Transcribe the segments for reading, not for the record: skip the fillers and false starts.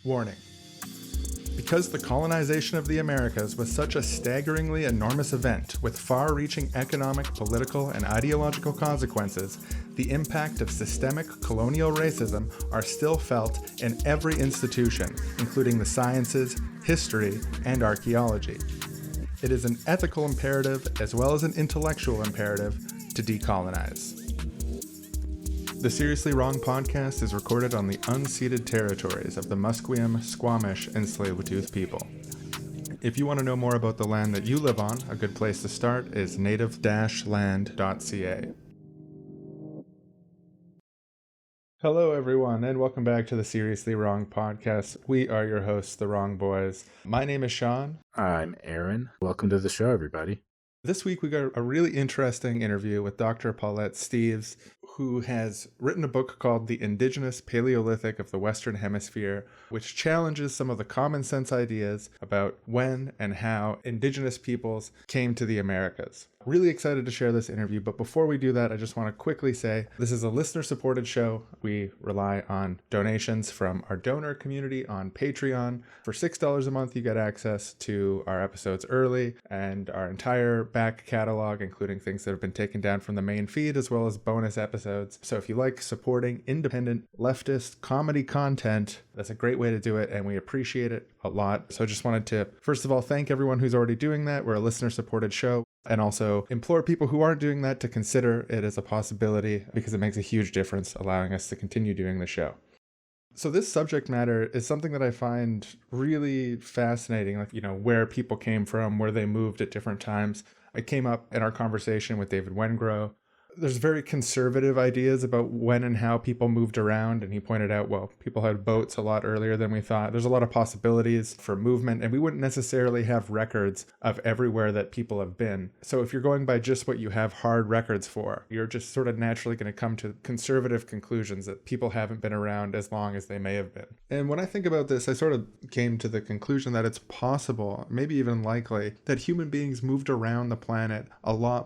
Warning. Because the colonization of the Americas was such a staggeringly enormous event with far-reaching economic, political, and ideological consequences, the impact of systemic colonial racism are still felt in every institution, including the sciences, history, and archaeology. It is an ethical imperative as well as an intellectual imperative to decolonize. The Seriously Wrong podcast is recorded on the unceded territories of the Musqueam, Squamish, and Tsleil-Waututh people. If you want to know more about the land that you live on, a good place to start is native-land.ca. Hello everyone, and welcome back to the Seriously Wrong podcast. We are your hosts, the Wrong Boys. My name is Sean. I'm Aaron. Welcome to the show, everybody. This week we got a really interesting interview with Dr. Paulette Steeves, who has written a book called The Indigenous Paleolithic of the Western Hemisphere, which challenges some of the common sense ideas about when and how indigenous peoples came to the Americas. Really excited to share this interview, but before we do that, I just want to quickly say this is a listener-supported show. We rely on donations from our donor community on Patreon. For $6 a month, you get access to our episodes early and our entire back catalog, including things that have been taken down from the main feed, as well as bonus episodes. So if you like supporting independent, leftist, comedy content, that's a great way to do it, and we appreciate it a lot. So I just wanted to, first of all, thank everyone who's already doing that. We're a listener-supported show. And also implore people who aren't doing that to consider it as a possibility, because it makes a huge difference allowing us to continue doing the show. So this subject matter is something that I find really fascinating, like, where people came from, where they moved at different times. It came up in our conversation with David Wengrow. There's very conservative ideas about when and how people moved around, and he pointed out, well, people had boats a lot earlier than we thought. There's a lot of possibilities for movement, and we wouldn't necessarily have records of everywhere that people have been. So if you're going by just what you have hard records for, you're just sort of naturally going to come to conservative conclusions that people haven't been around as long as they may have been. And when I think about this, I sort of came to the conclusion that it's possible, maybe even likely, that human beings moved around the planet a lot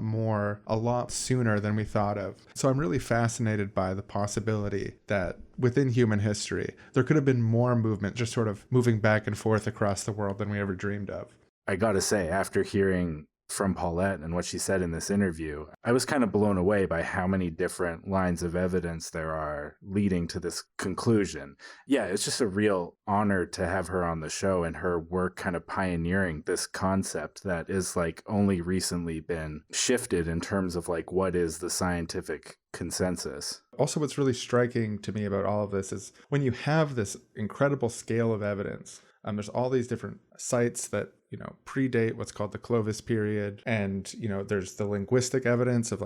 sooner than we thought of. So I'm really fascinated by the possibility that within human history, there could have been more movement, just sort of moving back and forth across the world than we ever dreamed of. I gotta say, after hearing from Paulette and what she said in this interview, I was kind of blown away by how many different lines of evidence there are leading to this conclusion. Yeah, it's just a real honor to have her on the show and her work kind of pioneering this concept that is like only recently been shifted in terms of like what is the scientific consensus. Also, what's really striking to me about all of this is when you have this incredible scale of evidence, there's all these different sites that predate what's called the Clovis period. And, there's the linguistic evidence of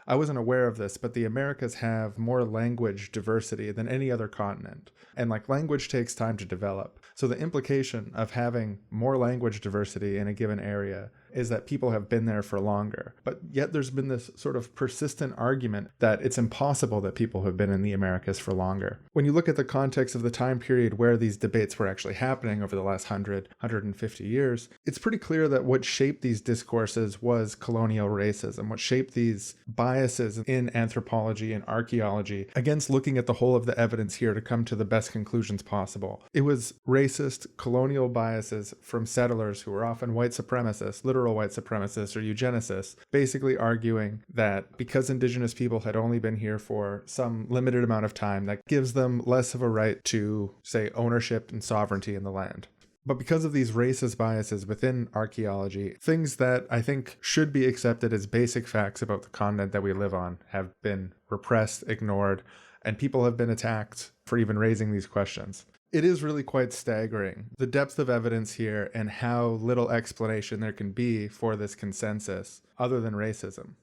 I wasn't aware of this, but the Americas have more language diversity than any other continent. And language takes time to develop. So the implication of having more language diversity in a given area is that people have been there for longer. But yet there's been this sort of persistent argument that it's impossible that people have been in the Americas for longer. When you look at the context of the time period where these debates were actually happening over the last 150 years, it's pretty clear that what shaped these discourses was colonial racism, what shaped these biases in anthropology and archaeology against looking at the whole of the evidence here to come to the best conclusions possible. It was racist colonial biases from settlers who were often white supremacists, literal white supremacists or eugenicists, basically arguing that because indigenous people had only been here for some limited amount of time, that gives them less of a right to, say, ownership and sovereignty in the land. But because of these racist biases within archaeology, things that I think should be accepted as basic facts about the continent that we live on have been repressed, ignored, and people have been attacked for even raising these questions. It is really quite staggering, the depth of evidence here and how little explanation there can be for this consensus other than racism.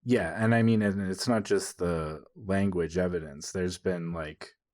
Yeah, and I mean, and it's not just the language evidence. There's been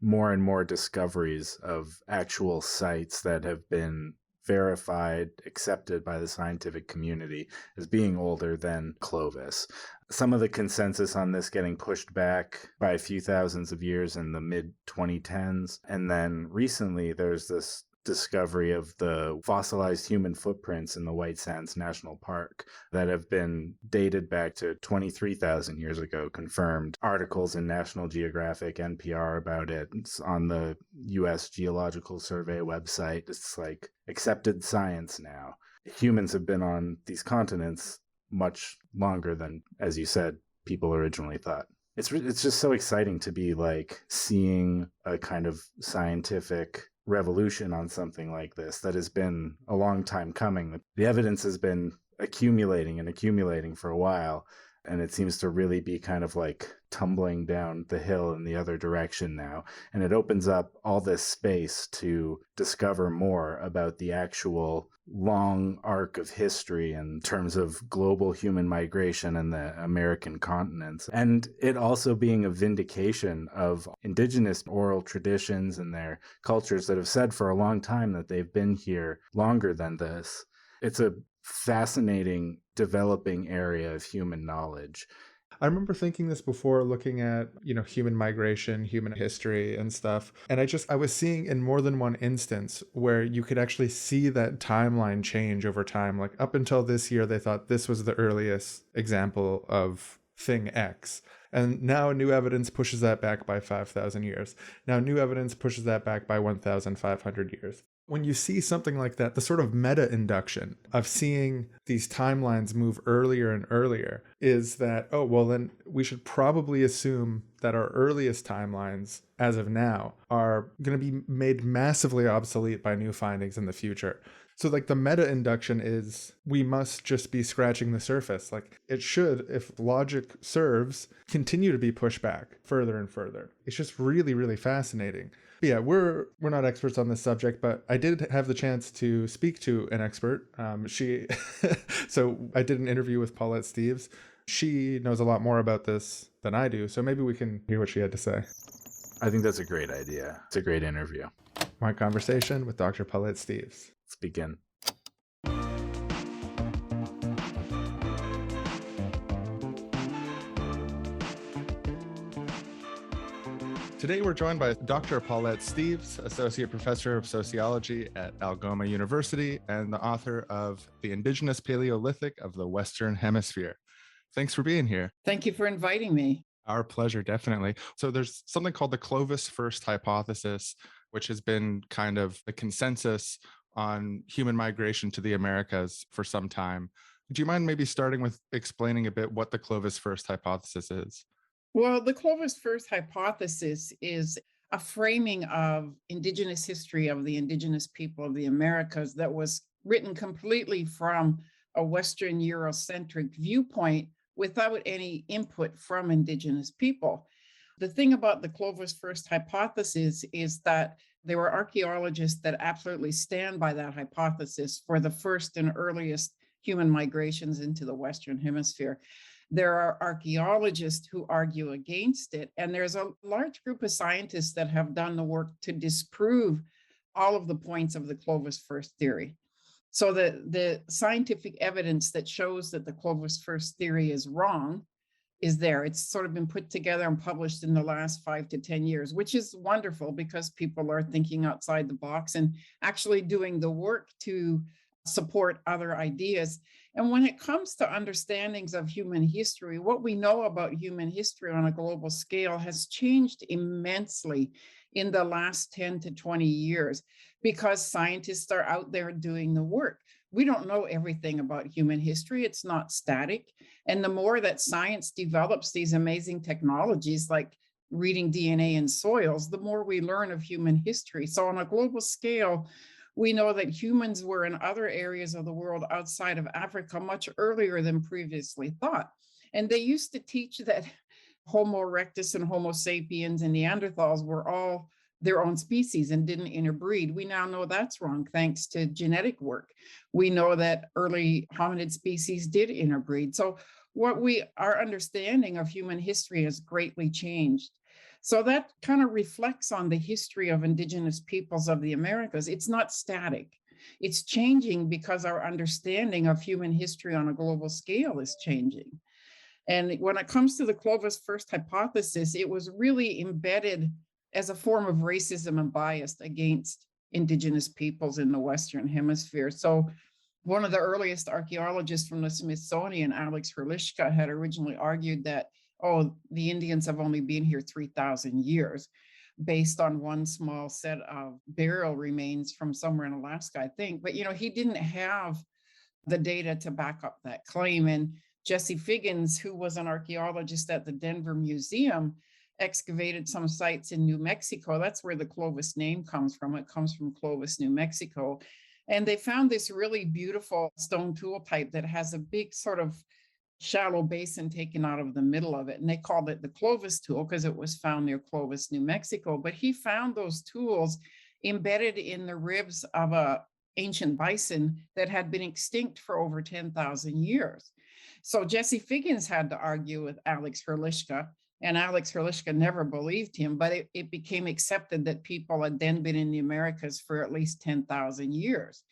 more and more discoveries of actual sites that have been verified, accepted by the scientific community as being older than Clovis. Some of the consensus on this getting pushed back by a few thousands of years in the mid-2010s. And then recently there's this discovery of the fossilized human footprints in the White Sands National Park that have been dated back to 23,000 years ago, confirmed articles in National Geographic, NPR about it. It's on the US Geological Survey website. It's like accepted science now. Humans have been on these continents much longer than, as you said, people originally thought. It's just so exciting to be like seeing a kind of scientific revolution on something like this that has been a long time coming. The evidence has been accumulating and accumulating for a while, and it seems to really be kind of like tumbling down the hill in the other direction now. And it opens up all this space to discover more about the actual long arc of history in terms of global human migration and the American continents. And it also being a vindication of indigenous oral traditions and their cultures that have said for a long time that they've been here longer than this. It's a fascinating developing area of human knowledge. I remember thinking this before, looking at, human migration, human history and stuff. And I was seeing in more than one instance where you could actually see that timeline change over time. Like up until this year, they thought this was the earliest example of thing X. And now new evidence pushes that back by 5,000 years. Now new evidence pushes that back by 1,500 years. When you see something like that, the sort of meta-induction of seeing these timelines move earlier and earlier is that, oh, well, then we should probably assume that our earliest timelines, as of now, are going to be made massively obsolete by new findings in the future. So like the meta-induction is we must just be scratching the surface. Like it should, if logic serves, continue to be pushed back further and further. It's just really, really fascinating. But yeah, we're not experts on this subject, but I did have the chance to speak to an expert. So I did an interview with Paulette Steeves. She knows a lot more about this than I do, so maybe we can hear what she had to say. I think that's a great idea. It's a great interview. My conversation with Dr. Paulette Steeves. Let's begin. Today we're joined by Dr. Paulette Steeves, Associate Professor of Sociology at Algoma University and the author of The Indigenous Paleolithic of the Western Hemisphere. Thanks for being here. Thank you for inviting me. Our pleasure, definitely. So there's something called the Clovis-first hypothesis, which has been kind of the consensus on human migration to the Americas for some time. Do you mind maybe starting with explaining a bit what the Clovis-first hypothesis is? Well, the Clovis-first hypothesis is a framing of Indigenous history of the Indigenous people of the Americas that was written completely from a Western Eurocentric viewpoint without any input from Indigenous people. The thing about the Clovis-first hypothesis is that there were archaeologists that absolutely stand by that hypothesis for the first and earliest human migrations into the Western Hemisphere. There are archaeologists who argue against it, and there's a large group of scientists that have done the work to disprove all of the points of the Clovis-first theory. So the scientific evidence that shows that the Clovis-first theory is wrong is there. It's sort of been put together and published in the last 5 to 10 years, which is wonderful because people are thinking outside the box and actually doing the work to support other ideas. And when it comes to understandings of human history, what we know about human history on a global scale has changed immensely in the last 10 to 20 years because scientists are out there doing the work. We don't know everything about human history. It's not static. And the more that science develops these amazing technologies like reading DNA in soils, the more we learn of human history. So on a global scale, we know that humans were in other areas of the world outside of Africa much earlier than previously thought. And they used to teach that Homo erectus and Homo sapiens and Neanderthals were all their own species and didn't interbreed. We now know that's wrong thanks to genetic work. We know that early hominid species did interbreed. So our understanding of human history has greatly changed. So that kind of reflects on the history of Indigenous peoples of the Americas. It's not static. It's changing because our understanding of human history on a global scale is changing. And when it comes to the Clovis-first hypothesis, it was really embedded as a form of racism and bias against Indigenous peoples in the Western Hemisphere. So one of the earliest archaeologists from the Smithsonian, Alex Hruliska, had originally argued that, oh, the Indians have only been here 3,000 years based on one small set of burial remains from somewhere in Alaska, I think. But, he didn't have the data to back up that claim. And Jesse Figgins, who was an archaeologist at the Denver Museum, excavated some sites in New Mexico. That's where the Clovis name comes from. It comes from Clovis, New Mexico. And they found this really beautiful stone tool type that has a big sort of shallow basin taken out of the middle of it. And they called it the Clovis tool because it was found near Clovis, New Mexico. But he found those tools embedded in the ribs of a ancient bison that had been extinct for over 10,000 years. So Jesse Figgins had to argue with Alex Hruliska, and Alex Hruliska never believed him, but it became accepted that people had then been in the Americas for at least 10,000 years.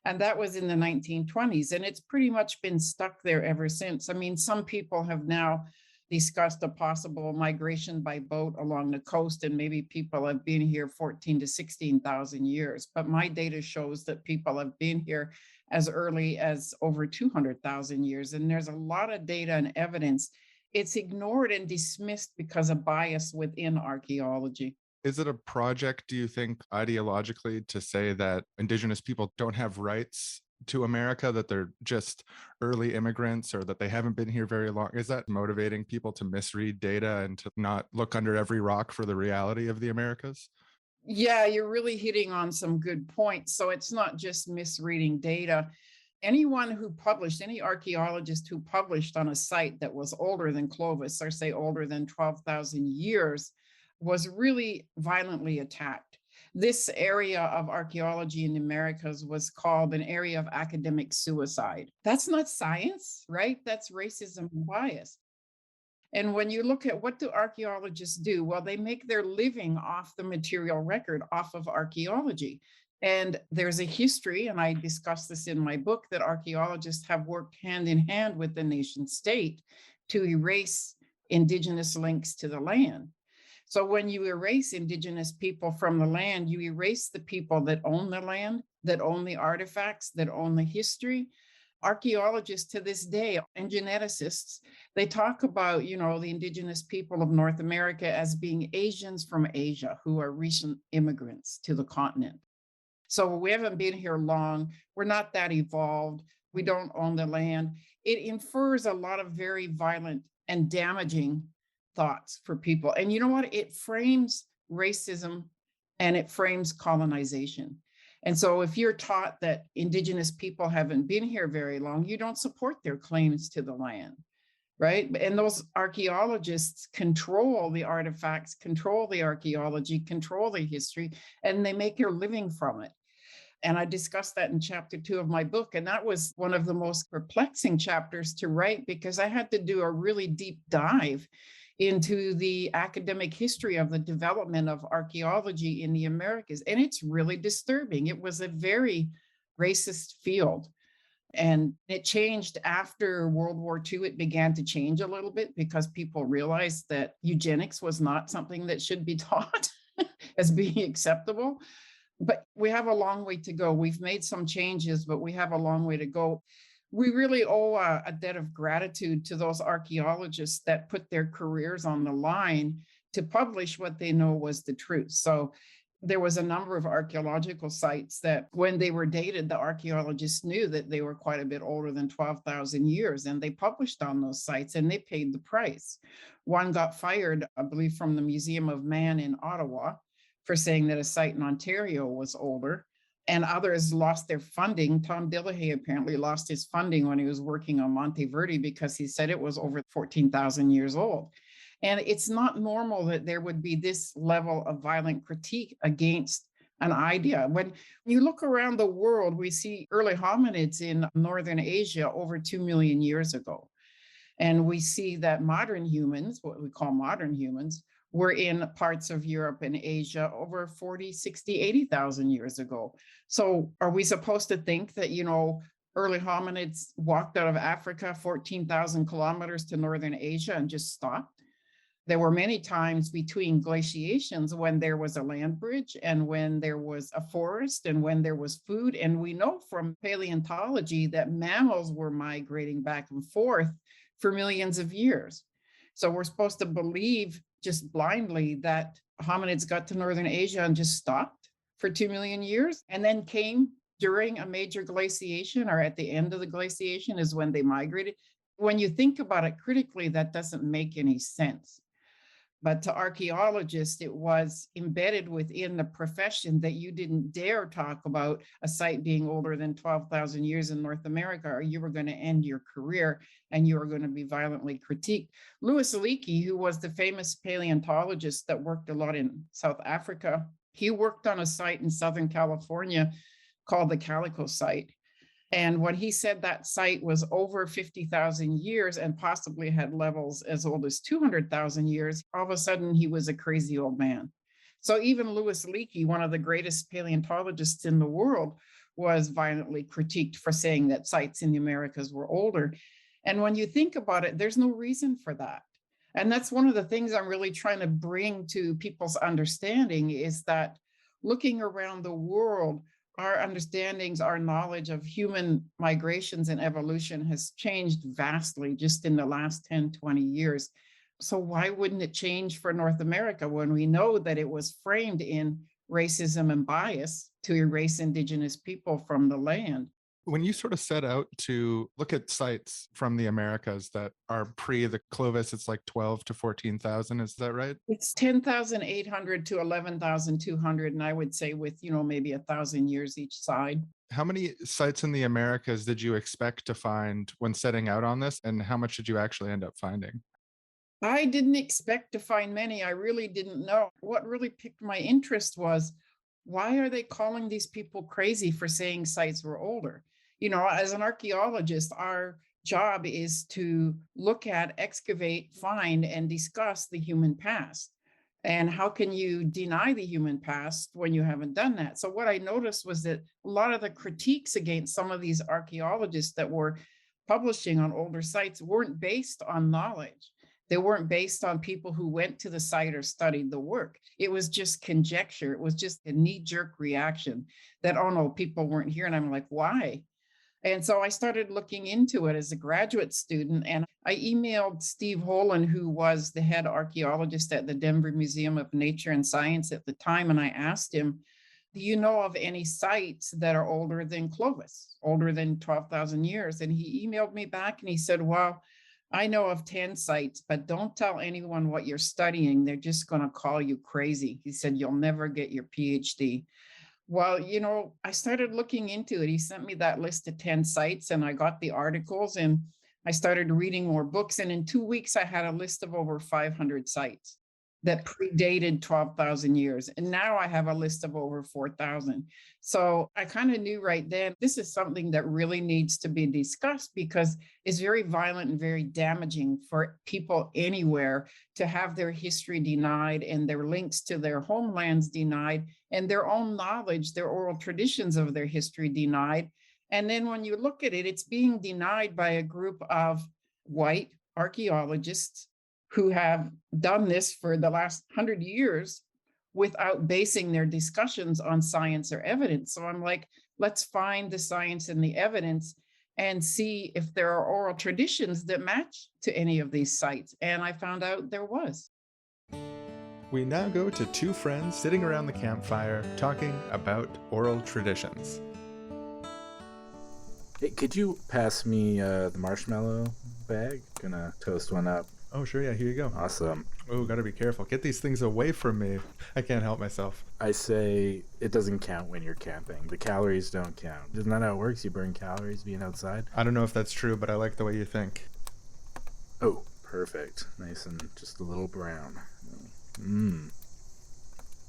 And that was in the 1920s, and it's pretty much been stuck there ever since. I mean, some people have now discussed a possible migration by boat along the coast, and maybe people have been here 14 to 16,000 years. But my data shows that people have been here as early as over 200,000 years. And there's a lot of data and evidence. It's ignored and dismissed because of bias within archaeology. Is it a project, do you think, ideologically, to say that Indigenous people don't have rights to America, that they're just early immigrants, or that they haven't been here very long? Is that motivating people to misread data and to not look under every rock for the reality of the Americas? Yeah, you're really hitting on some good points. So it's not just misreading data. Anyone who published, any archaeologist who published on a site that was older than Clovis, or say older than 12,000 years, was really violently attacked. This area of archaeology in the Americas was called an area of academic suicide. That's not science, right? That's racism and bias. And when you look at what do archaeologists do? Well, they make their living off the material record, off of archaeology. And there's a history, and I discuss this in my book, that archaeologists have worked hand in hand with the nation state to erase Indigenous links to the land. So when you erase Indigenous people from the land, you erase the people that own the land, that own the artifacts, that own the history. Archaeologists to this day and geneticists, they talk about, the Indigenous people of North America as being Asians from Asia who are recent immigrants to the continent. So we haven't been here long. We're not that evolved. We don't own the land. It infers a lot of very violent and damaging thoughts for people. And you know what? It frames racism and it frames colonization. And so if you're taught that Indigenous people haven't been here very long, you don't support their claims to the land, right? And those archaeologists control the artifacts, control the archaeology, control the history, and they make their living from it. And I discussed that in chapter 2 of my book. And that was one of the most perplexing chapters to write because I had to do a really deep dive into the academic history of the development of archaeology in the Americas. And it's really disturbing. It was a very racist field. And it changed after World War II. It began to change a little bit because people realized that eugenics was not something that should be taught as being acceptable. But we have a long way to go. We've made some changes, but we have a long way to go. We really owe a debt of gratitude to those archaeologists that put their careers on the line to publish what they know was the truth. So there was a number of archaeological sites that when they were dated, the archaeologists knew that they were quite a bit older than 12,000 years, and they published on those sites and they paid the price. One got fired, I believe, from the Museum of Man in Ottawa for saying that a site in Ontario was older. And others lost their funding. Tom Dillahay apparently lost his funding when he was working on Monteverde because he said it was over 14,000 years old. And it's not normal that there would be this level of violent critique against an idea. When you look around the world, we see early hominids in Northern Asia over 2 million years ago. And we see that modern humans, what we call modern humans, were in parts of Europe and Asia over 40, 60, 80,000 years ago. So are we supposed to think that, early hominids walked out of Africa 14,000 kilometers to Northern Asia and just stopped? There were many times between glaciations when there was a land bridge and when there was a forest and when there was food. And we know from paleontology that mammals were migrating back and forth for millions of years. So we're supposed to believe just blindly that hominids got to Northern Asia and just stopped for 2 million years and then came during a major glaciation or at the end of the glaciation is when they migrated. When you think about it critically, that doesn't make any sense. But to archaeologists, it was embedded within the profession that you didn't dare talk about a site being older than 12,000 years in North America, or you were going to end your career and you were going to be violently critiqued. Louis Leakey, who was the famous paleontologist that worked a lot in South Africa, he worked on a site in Southern California called the Calico site. And when he said that site was over 50,000 years and possibly had levels as old as 200,000 years, all of a sudden he was a crazy old man. So even Louis Leakey, one of the greatest paleontologists in the world, was violently critiqued for saying that sites in the Americas were older. And when you think about it, there's no reason for that. And that's one of the things I'm really trying to bring to people's understanding is that looking around the world, our understandings, our knowledge of human migrations and evolution has changed vastly just in the last 10, 20 years. So why wouldn't it change for North America when we know that it was framed in racism and bias to erase Indigenous people from the land? When you sort of set out to look at sites from the Americas that are pre the Clovis, it's like 12 to 14,000, is that right? It's 10,800 to 11,200, and I would say with, maybe 1,000 years each side. How many sites in the Americas did you expect to find when setting out on this, and how much did you actually end up finding? I didn't expect to find many. I really didn't know. What really piqued my interest was, why are they calling these people crazy for saying sites were older? As an archaeologist, our job is to look at, excavate, find, and discuss the human past. And how can you deny the human past when you haven't done that? So what I noticed was that a lot of the critiques against some of these archaeologists that were publishing on older sites weren't based on knowledge. They weren't based on people who went to the site or studied the work. It was just conjecture. It was just a knee-jerk reaction that, oh no, people weren't here. And I'm like, why? And so I started looking into it as a graduate student, and I emailed Steve Holen, who was the head archaeologist at the Denver Museum of Nature and Science at the time, and I asked him, do you know of any sites that are older than Clovis, older than 12,000 years? And he emailed me back and he said, well, I know of 10 sites, but don't tell anyone what you're studying. They're just going to call you crazy. He said, you'll never get your PhD. Well, I started looking into it. He sent me that list of 10 sites and I got the articles and I started reading more books. And in 2 weeks, I had a list of over 500 sites that predated 12,000 years. And now I have a list of over 4,000. So I kind of knew right then, this is something that really needs to be discussed because it's very violent and very damaging for people anywhere to have their history denied and their links to their homelands denied and their own knowledge, their oral traditions of their history denied. And then when you look at it, it's being denied by a group of white archaeologists who have done this for the last 100 years without basing their discussions on science or evidence. So I'm like, let's find the science and the evidence and see if there are oral traditions that match to any of these sites. And I found out there was. We now go to two friends sitting around the campfire talking about oral traditions. Hey, could you pass me the marshmallow bag? Gonna toast one up. Oh, sure, yeah, here you go. Awesome. Oh, gotta be careful. Get these things away from me. I can't help myself. I say it doesn't count when you're camping. The calories don't count. Isn't that how it works? You burn calories being outside? I don't know if that's true, but I like the way you think. Oh, perfect. Nice and just a little brown.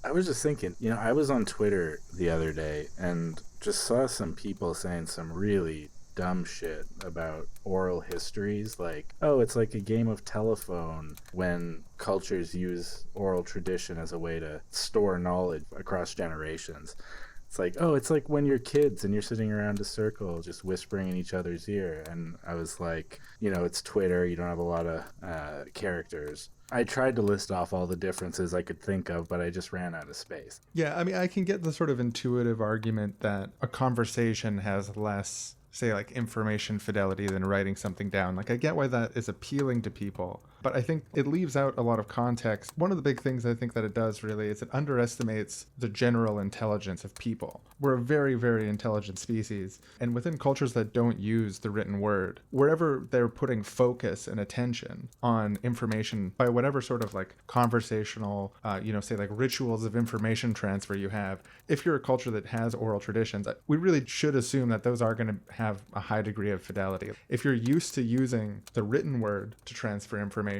I was just thinking, I was on Twitter the other day and just saw some people saying some really dumb shit about oral histories, like, oh, it's like a game of telephone when cultures use oral tradition as a way to store knowledge across generations. It's like, oh, it's like when you're kids and you're sitting around a circle just whispering in each other's ear. And I was like, it's Twitter, you don't have a lot of characters. I tried to list off all the differences I could think of, but I just ran out of space. Yeah, I mean, I can get the sort of intuitive argument that a conversation has less, say, like information fidelity than writing something down. Like, I get why that is appealing to people, but I think it leaves out a lot of context. One of the big things I think that it does really is it underestimates the general intelligence of people. We're a very, very intelligent species, and within cultures that don't use the written word, wherever they're putting focus and attention on information by whatever sort of like conversational, say like rituals of information transfer you have, if you're a culture that has oral traditions, we really should assume that those are going to have a high degree of fidelity. If you're used to using the written word to transfer information,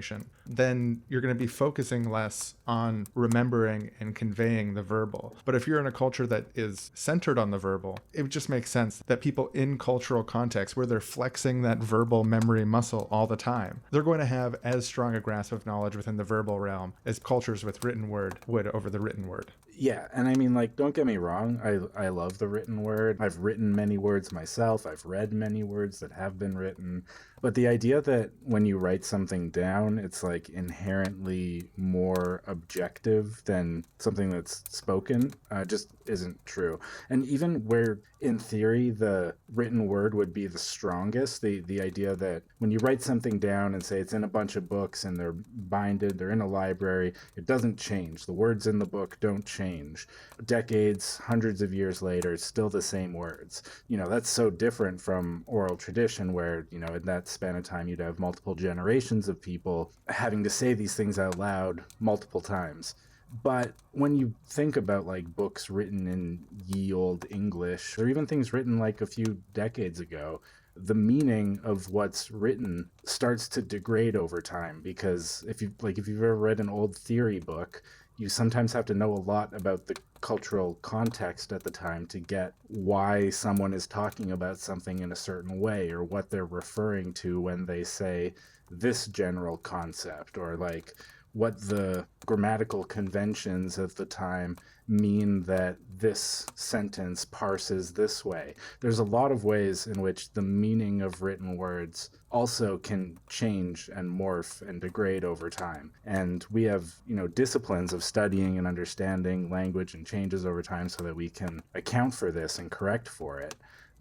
then you're going to be focusing less on remembering and conveying the verbal. But if you're in a culture that is centered on the verbal, it just makes sense that people in cultural contexts where they're flexing that verbal memory muscle all the time, they're going to have as strong a grasp of knowledge within the verbal realm as cultures with written word would over the written word. Yeah, and I mean, like, don't get me wrong, I love the written word. I've written many words myself. I've read many words that have been written. But the idea that when you write something down, it's like inherently more objective than something that's spoken just isn't true. And even where, in theory, the written word would be the strongest, the idea that when you write something down and say it's in a bunch of books and they're binded, they're in a library, it doesn't change. The words in the book don't change. Decades, hundreds of years later, it's still the same words. That's so different from oral tradition where, in that span of time, you'd have multiple generations of people having to say these things out loud multiple times. But when you think about like books written in ye olde English, or even things written like a few decades ago, the meaning of what's written starts to degrade over time, because if you've ever read an old theory book, you sometimes have to know a lot about the cultural context at the time to get why someone is talking about something in a certain way, or what they're referring to when they say this general concept, or like what the grammatical conventions of the time mean that this sentence parses this way. There's a lot of ways in which the meaning of written words also can change and morph and degrade over time. And we have, disciplines of studying and understanding language and changes over time so that we can account for this and correct for it.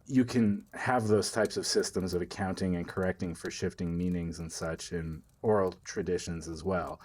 You can have those types of systems of accounting and correcting for shifting meanings and such in oral traditions as well.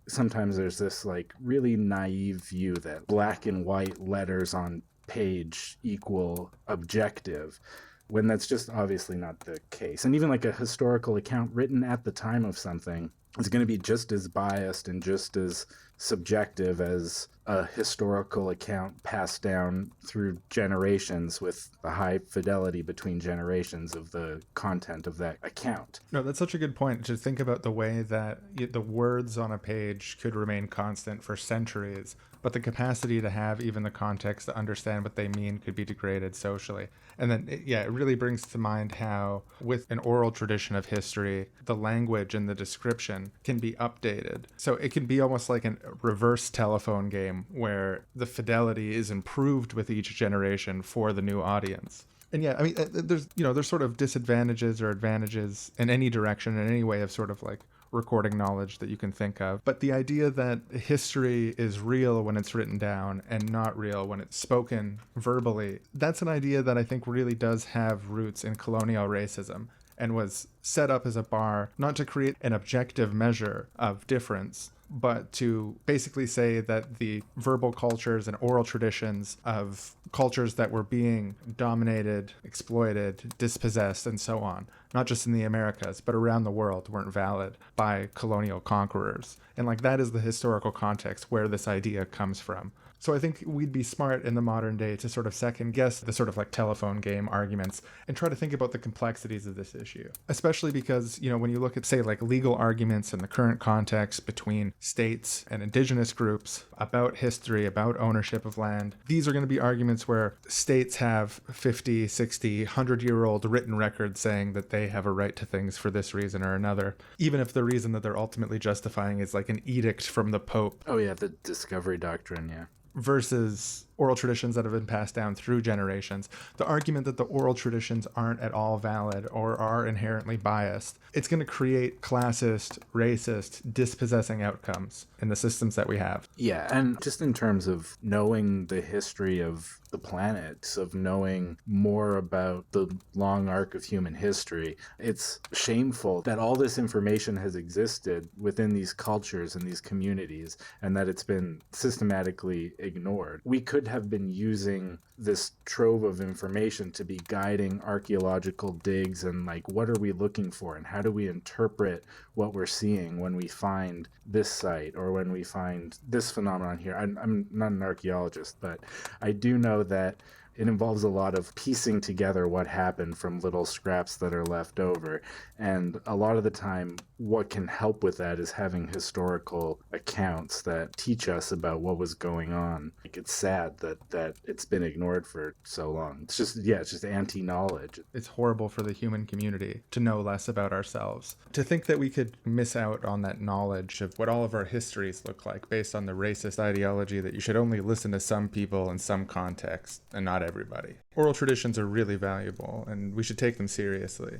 Sometimes there's this like really naive view that black and white letters on page equal objective, when that's just obviously not the case. And even like a historical account written at the time of something is going to be just as biased and just as subjective as a historical account passed down through generations with a high fidelity between generations of the content of that account. No, that's such a good point to think about the way that the words on a page could remain constant for centuries, but the capacity to have even the context to understand what they mean could be degraded socially. And then, it really brings to mind how with an oral tradition of history, the language and the description can be updated. So it can be almost like a reverse telephone game where the fidelity is improved with each generation for the new audience. And there's sort of disadvantages or advantages in any direction, in any way of sort of like recording knowledge that you can think of. But the idea that history is real when it's written down and not real when it's spoken verbally, that's an idea that I think really does have roots in colonial racism and was set up as a bar not to create an objective measure of difference, but to basically say that the verbal cultures and oral traditions of cultures that were being dominated, exploited, dispossessed, and so on, not just in the Americas, but around the world, weren't valid by colonial conquerors. And like that is the historical context where this idea comes from. So I think we'd be smart in the modern day to sort of second guess the sort of like telephone game arguments and try to think about the complexities of this issue, especially because, when you look at, say, like legal arguments in the current context between states and indigenous groups about history, about ownership of land, these are going to be arguments where states have 50, 60, 100-year-old written records saying that they have a right to things for this reason or another, even if the reason that they're ultimately justifying is like an edict from the Pope. Oh yeah, the discovery doctrine, yeah. Versus oral traditions that have been passed down through generations. The argument that the oral traditions aren't at all valid or are inherently biased, it's going to create classist, racist, dispossessing outcomes in the systems that we have. Yeah, and just in terms of knowing the history of the planet, of knowing more about the long arc of human history, it's shameful that all this information has existed within these cultures and these communities and that it's been systematically ignored. We could have been using this trove of information to be guiding archaeological digs and like, what are we looking for and how do we interpret what we're seeing when we find this site or when we find this phenomenon here. I'm not an archaeologist, but I do know that it involves a lot of piecing together what happened from little scraps that are left over. And a lot of the time, what can help with that is having historical accounts that teach us about what was going on. Like, it's sad that it's been ignored for so long. It's just anti-knowledge. It's horrible for the human community to know less about ourselves. To think that we could miss out on that knowledge of what all of our histories look like based on the racist ideology that you should only listen to some people in some context and not everybody. Oral traditions are really valuable and we should take them seriously.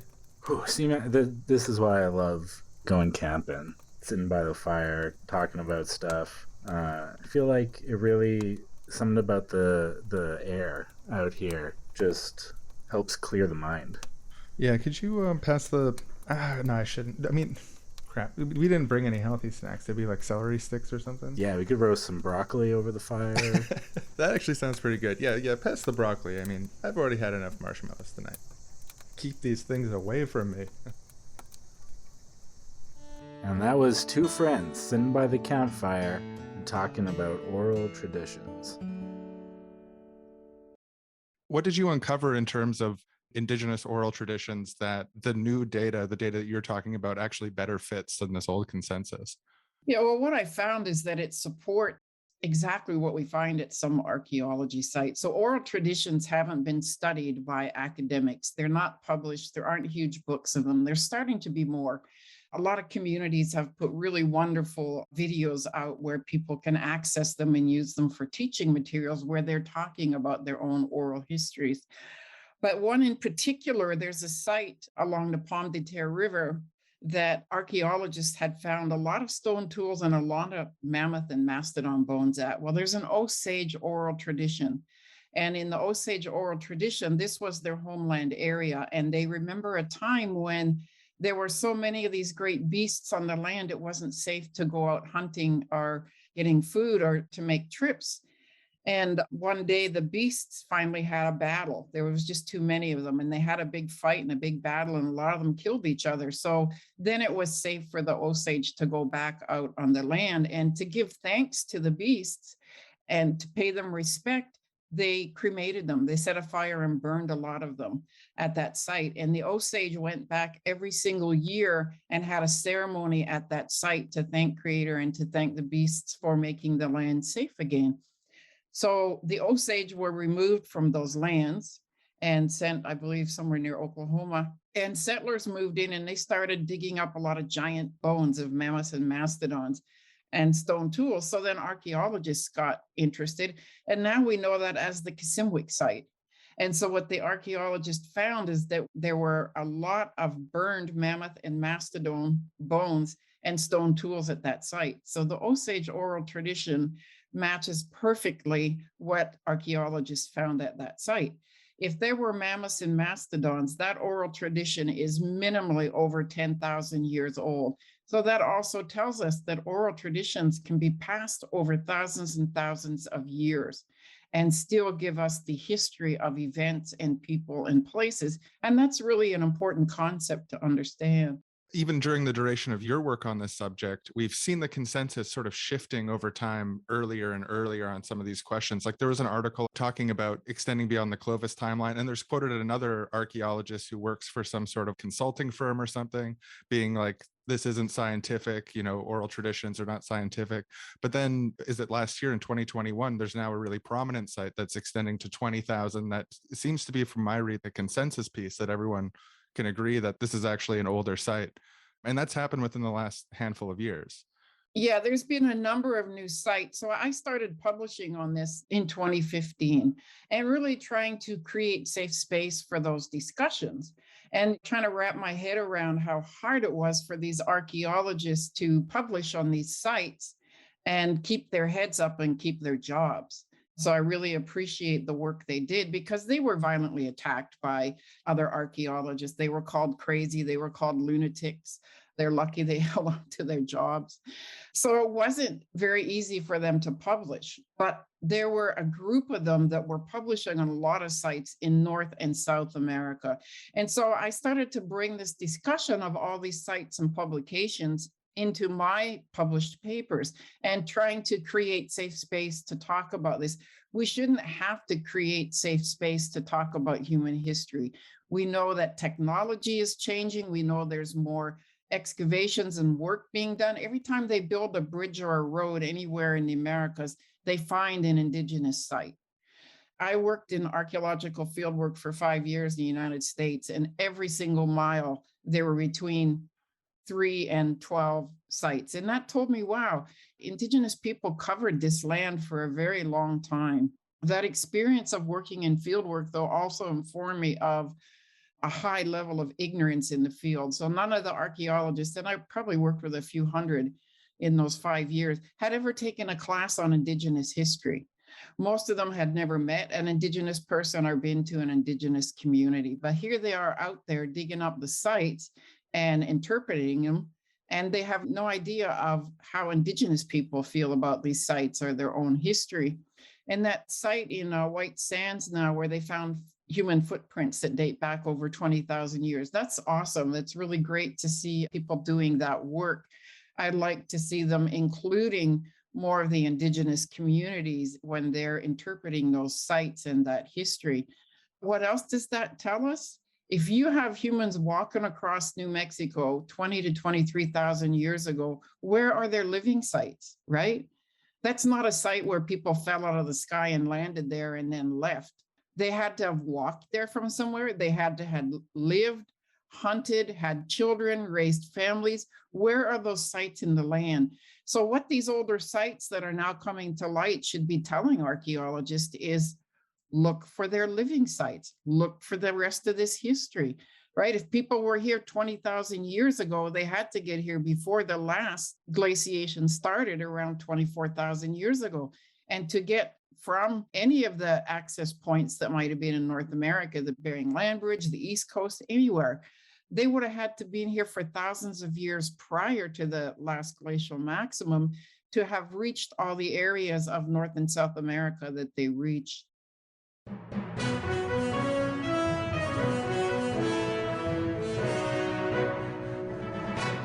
See, man, this is why I love going camping, sitting by the fire, talking about stuff. I feel like it really, something about the air out here just helps clear the mind. Yeah, could you pass the... no, I shouldn't. I mean, crap. We didn't bring any healthy snacks. They'd be like celery sticks or something. Yeah, we could roast some broccoli over the fire. That actually sounds pretty good. Yeah, pass the broccoli. I mean, I've already had enough marshmallows tonight. Keep these things away from me. And that was two friends sitting by the campfire and talking about oral traditions. What did you uncover in terms of Indigenous oral traditions that the new data, the data that you're talking about, actually better fits than this old consensus? Yeah, well, what I found is that it supports exactly what we find at some archaeology sites. So oral traditions haven't been studied by academics. They're not published. There aren't huge books of them. There's starting to be more. A lot of communities have put really wonderful videos out where people can access them and use them for teaching materials where they're talking about their own oral histories. But one in particular, there's a site along the Pomme de Terre River that archaeologists had found a lot of stone tools and a lot of mammoth and mastodon bones at. Well, there's an Osage oral tradition. And in the Osage oral tradition, this was their homeland area. And they remember a time when there were so many of these great beasts on the land, it wasn't safe to go out hunting or getting food or to make trips. And one day the beasts finally had a battle. There was just too many of them and they had a big fight and a big battle and a lot of them killed each other. So then it was safe for the Osage to go back out on the land and to give thanks to the beasts and to pay them respect. They cremated them. They set a fire and burned a lot of them at that site. And the Osage went back every single year and had a ceremony at that site to thank Creator and to thank the beasts for making the land safe again. So the Osage were removed from those lands and sent, I believe, somewhere near Oklahoma. And settlers moved in and they started digging up a lot of giant bones of mammoths and mastodons and stone tools. So then archaeologists got interested. And now we know that as the Kisimwick site. And so what the archaeologists found is that there were a lot of burned mammoth and mastodon bones and stone tools at that site. So the Osage oral tradition matches perfectly what archaeologists found at that site. If there were mammoths and mastodons, that oral tradition is minimally over 10,000 years old. So that also tells us that oral traditions can be passed over thousands and thousands of years and still give us the history of events and people and places. And that's really an important concept to understand. Even during the duration of your work on this subject, we've seen the consensus sort of shifting over time earlier and earlier on some of these questions. Like there was an article talking about extending beyond the Clovis timeline, and there's quoted another archaeologist who works for some sort of consulting firm or something, being like, this isn't scientific, oral traditions are not scientific. But then is it last year in 2021, there's now a really prominent site that's extending to 20,000. That seems to be, from my read, the consensus piece that everyone can agree that this is actually an older site. And that's happened within the last handful of years. Yeah, there's been a number of new sites. So I started publishing on this in 2015 and really trying to create safe space for those discussions and trying to wrap my head around how hard it was for these archaeologists to publish on these sites and keep their heads up and keep their jobs. So I really appreciate the work they did because they were violently attacked by other archaeologists. They were called crazy, they were called lunatics. They're lucky they held on to their jobs. So it wasn't very easy for them to publish, but there were a group of them that were publishing on a lot of sites in North and South America. And so I started to bring this discussion of all these sites and publications into my published papers and trying to create safe space to talk about this. We shouldn't have to create safe space to talk about human history. We know that technology is changing. We know there's more excavations and work being done. Every time they build a bridge or a road anywhere in the Americas, they find an Indigenous site. I worked in archaeological fieldwork for 5 years in the United States, and every single mile there were between 3 and 12 sites. And that told me, wow, Indigenous people covered this land for a very long time. That experience of working in fieldwork, though, also informed me of a high level of ignorance in the field. So none of the archaeologists, and I probably worked with a few hundred in those 5 years, had ever taken a class on Indigenous history. Most of them had never met an Indigenous person or been to an Indigenous community. But here they are out there digging up the sites and interpreting them. And they have no idea of how Indigenous people feel about these sites or their own history. And that site in White Sands now, where they found human footprints that date back over 20,000 years. That's awesome. That's really great to see people doing that work. I'd like to see them including more of the Indigenous communities when they're interpreting those sites and that history. What else does that tell us? If you have humans walking across New Mexico 20 to 23,000 years ago, where are their living sites, right? That's not a site where people fell out of the sky and landed there and then left. They had to have walked there from somewhere. They had to have lived, hunted, had children, raised families. Where are those sites in the land? So what these older sites that are now coming to light should be telling archaeologists is look for their living sites, look for the rest of this history, right? If people were here 20,000 years ago, they had to get here before the last glaciation started around 24,000 years ago. And to get from any of the access points that might have been in North America, the Bering Land Bridge, the East Coast, anywhere, they would have had to be here for thousands of years prior to the last glacial maximum to have reached all the areas of North and South America that they reached.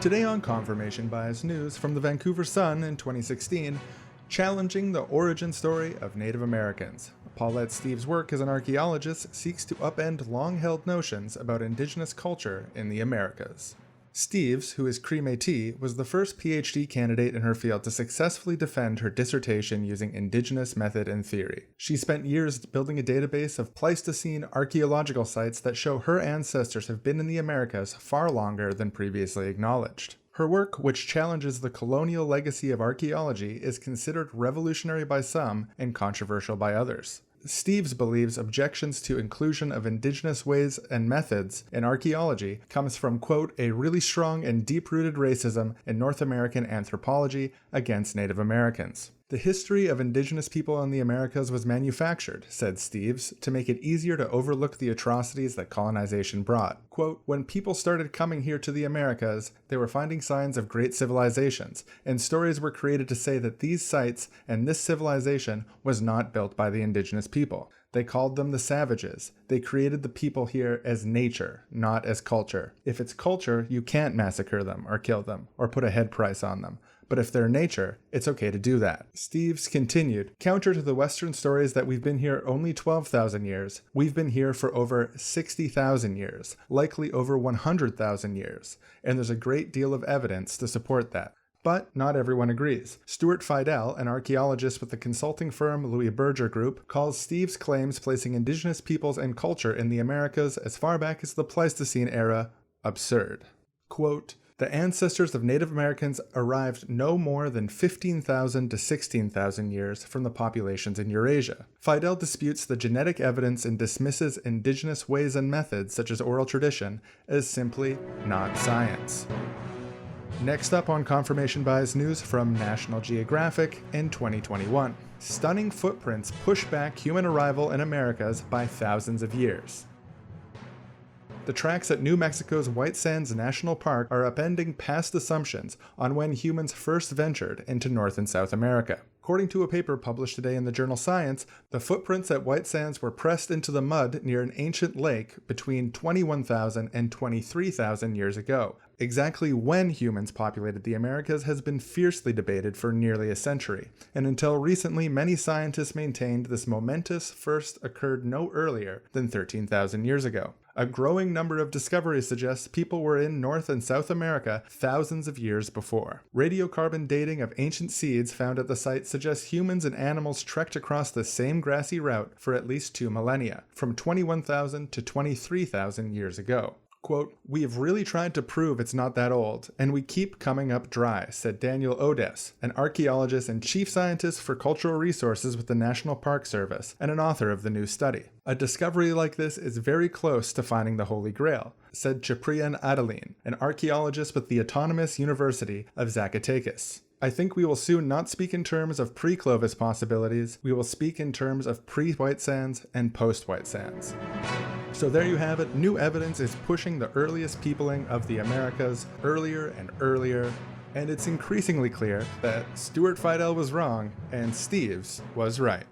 Today on Confirmation Bias News from the Vancouver Sun in 2016, challenging the origin story of Native Americans. Paulette Steeves' work as an archaeologist seeks to upend long-held notions about Indigenous culture in the Americas. Steeves, who is Cree-Métis, was the first PhD candidate in her field to successfully defend her dissertation using Indigenous method and theory. She spent years building a database of Pleistocene archaeological sites that show her ancestors have been in the Americas far longer than previously acknowledged. Her work, which challenges the colonial legacy of archaeology, is considered revolutionary by some and controversial by others. Steeves believes objections to inclusion of Indigenous ways and methods in archaeology comes from, quote, a really strong and deep-rooted racism in North American anthropology against Native Americans. The history of Indigenous people in the Americas was manufactured, said Steeves, to make it easier to overlook the atrocities that colonization brought. Quote, when people started coming here to the Americas, they were finding signs of great civilizations, and stories were created to say that these sites and this civilization was not built by the Indigenous people. They called them the savages. They created the people here as nature, not as culture. If it's culture, you can't massacre them or kill them or put a head price on them. But if they're nature, it's okay to do that. Steeves continued, counter to the Western stories that we've been here only 12,000 years, we've been here for over 60,000 years, likely over 100,000 years, and there's a great deal of evidence to support that. But not everyone agrees. Stuart Fidel, an archaeologist with the consulting firm Louis Berger Group, calls Steeves' claims placing Indigenous peoples and culture in the Americas as far back as the Pleistocene era absurd. Quote, The ancestors of Native Americans arrived no more than 15,000 to 16,000 years from the populations in Eurasia. Fidel disputes the genetic evidence and dismisses indigenous ways and methods, such as oral tradition, as simply not science. Next up on confirmation bias news from National Geographic in 2021. Stunning footprints push back human arrival in Americas by thousands of years. The tracks at New Mexico's White Sands National Park are upending past assumptions on when humans first ventured into North and South America. According to a paper published today in the journal Science, the footprints at White Sands were pressed into the mud near an ancient lake between 21,000 and 23,000 years ago. Exactly when humans populated the Americas has been fiercely debated for nearly a century, and until recently many scientists maintained this momentous first occurred no earlier than 13,000 years ago. A growing number of discoveries suggest people were in North and South America thousands of years before. Radiocarbon dating of ancient seeds found at the site suggests humans and animals trekked across the same grassy route for at least 2 millennia, from 21,000 to 23,000 years ago. Quote, "We have really tried to prove it's not that old, and we keep coming up dry," said Daniel Odes, an archaeologist and chief scientist for cultural resources with the National Park Service, and an author of the new study. "A discovery like this is very close to finding the Holy Grail," said Ciprian Adelin, an archaeologist with the Autonomous University of Zacatecas. "I think we will soon not speak in terms of pre-Clovis possibilities, we will speak in terms of pre-White Sands and post-White Sands." So there you have it. New evidence is pushing the earliest peopling of the Americas earlier and earlier, and it's increasingly clear that Stuart Fidel was wrong and Steeves was right.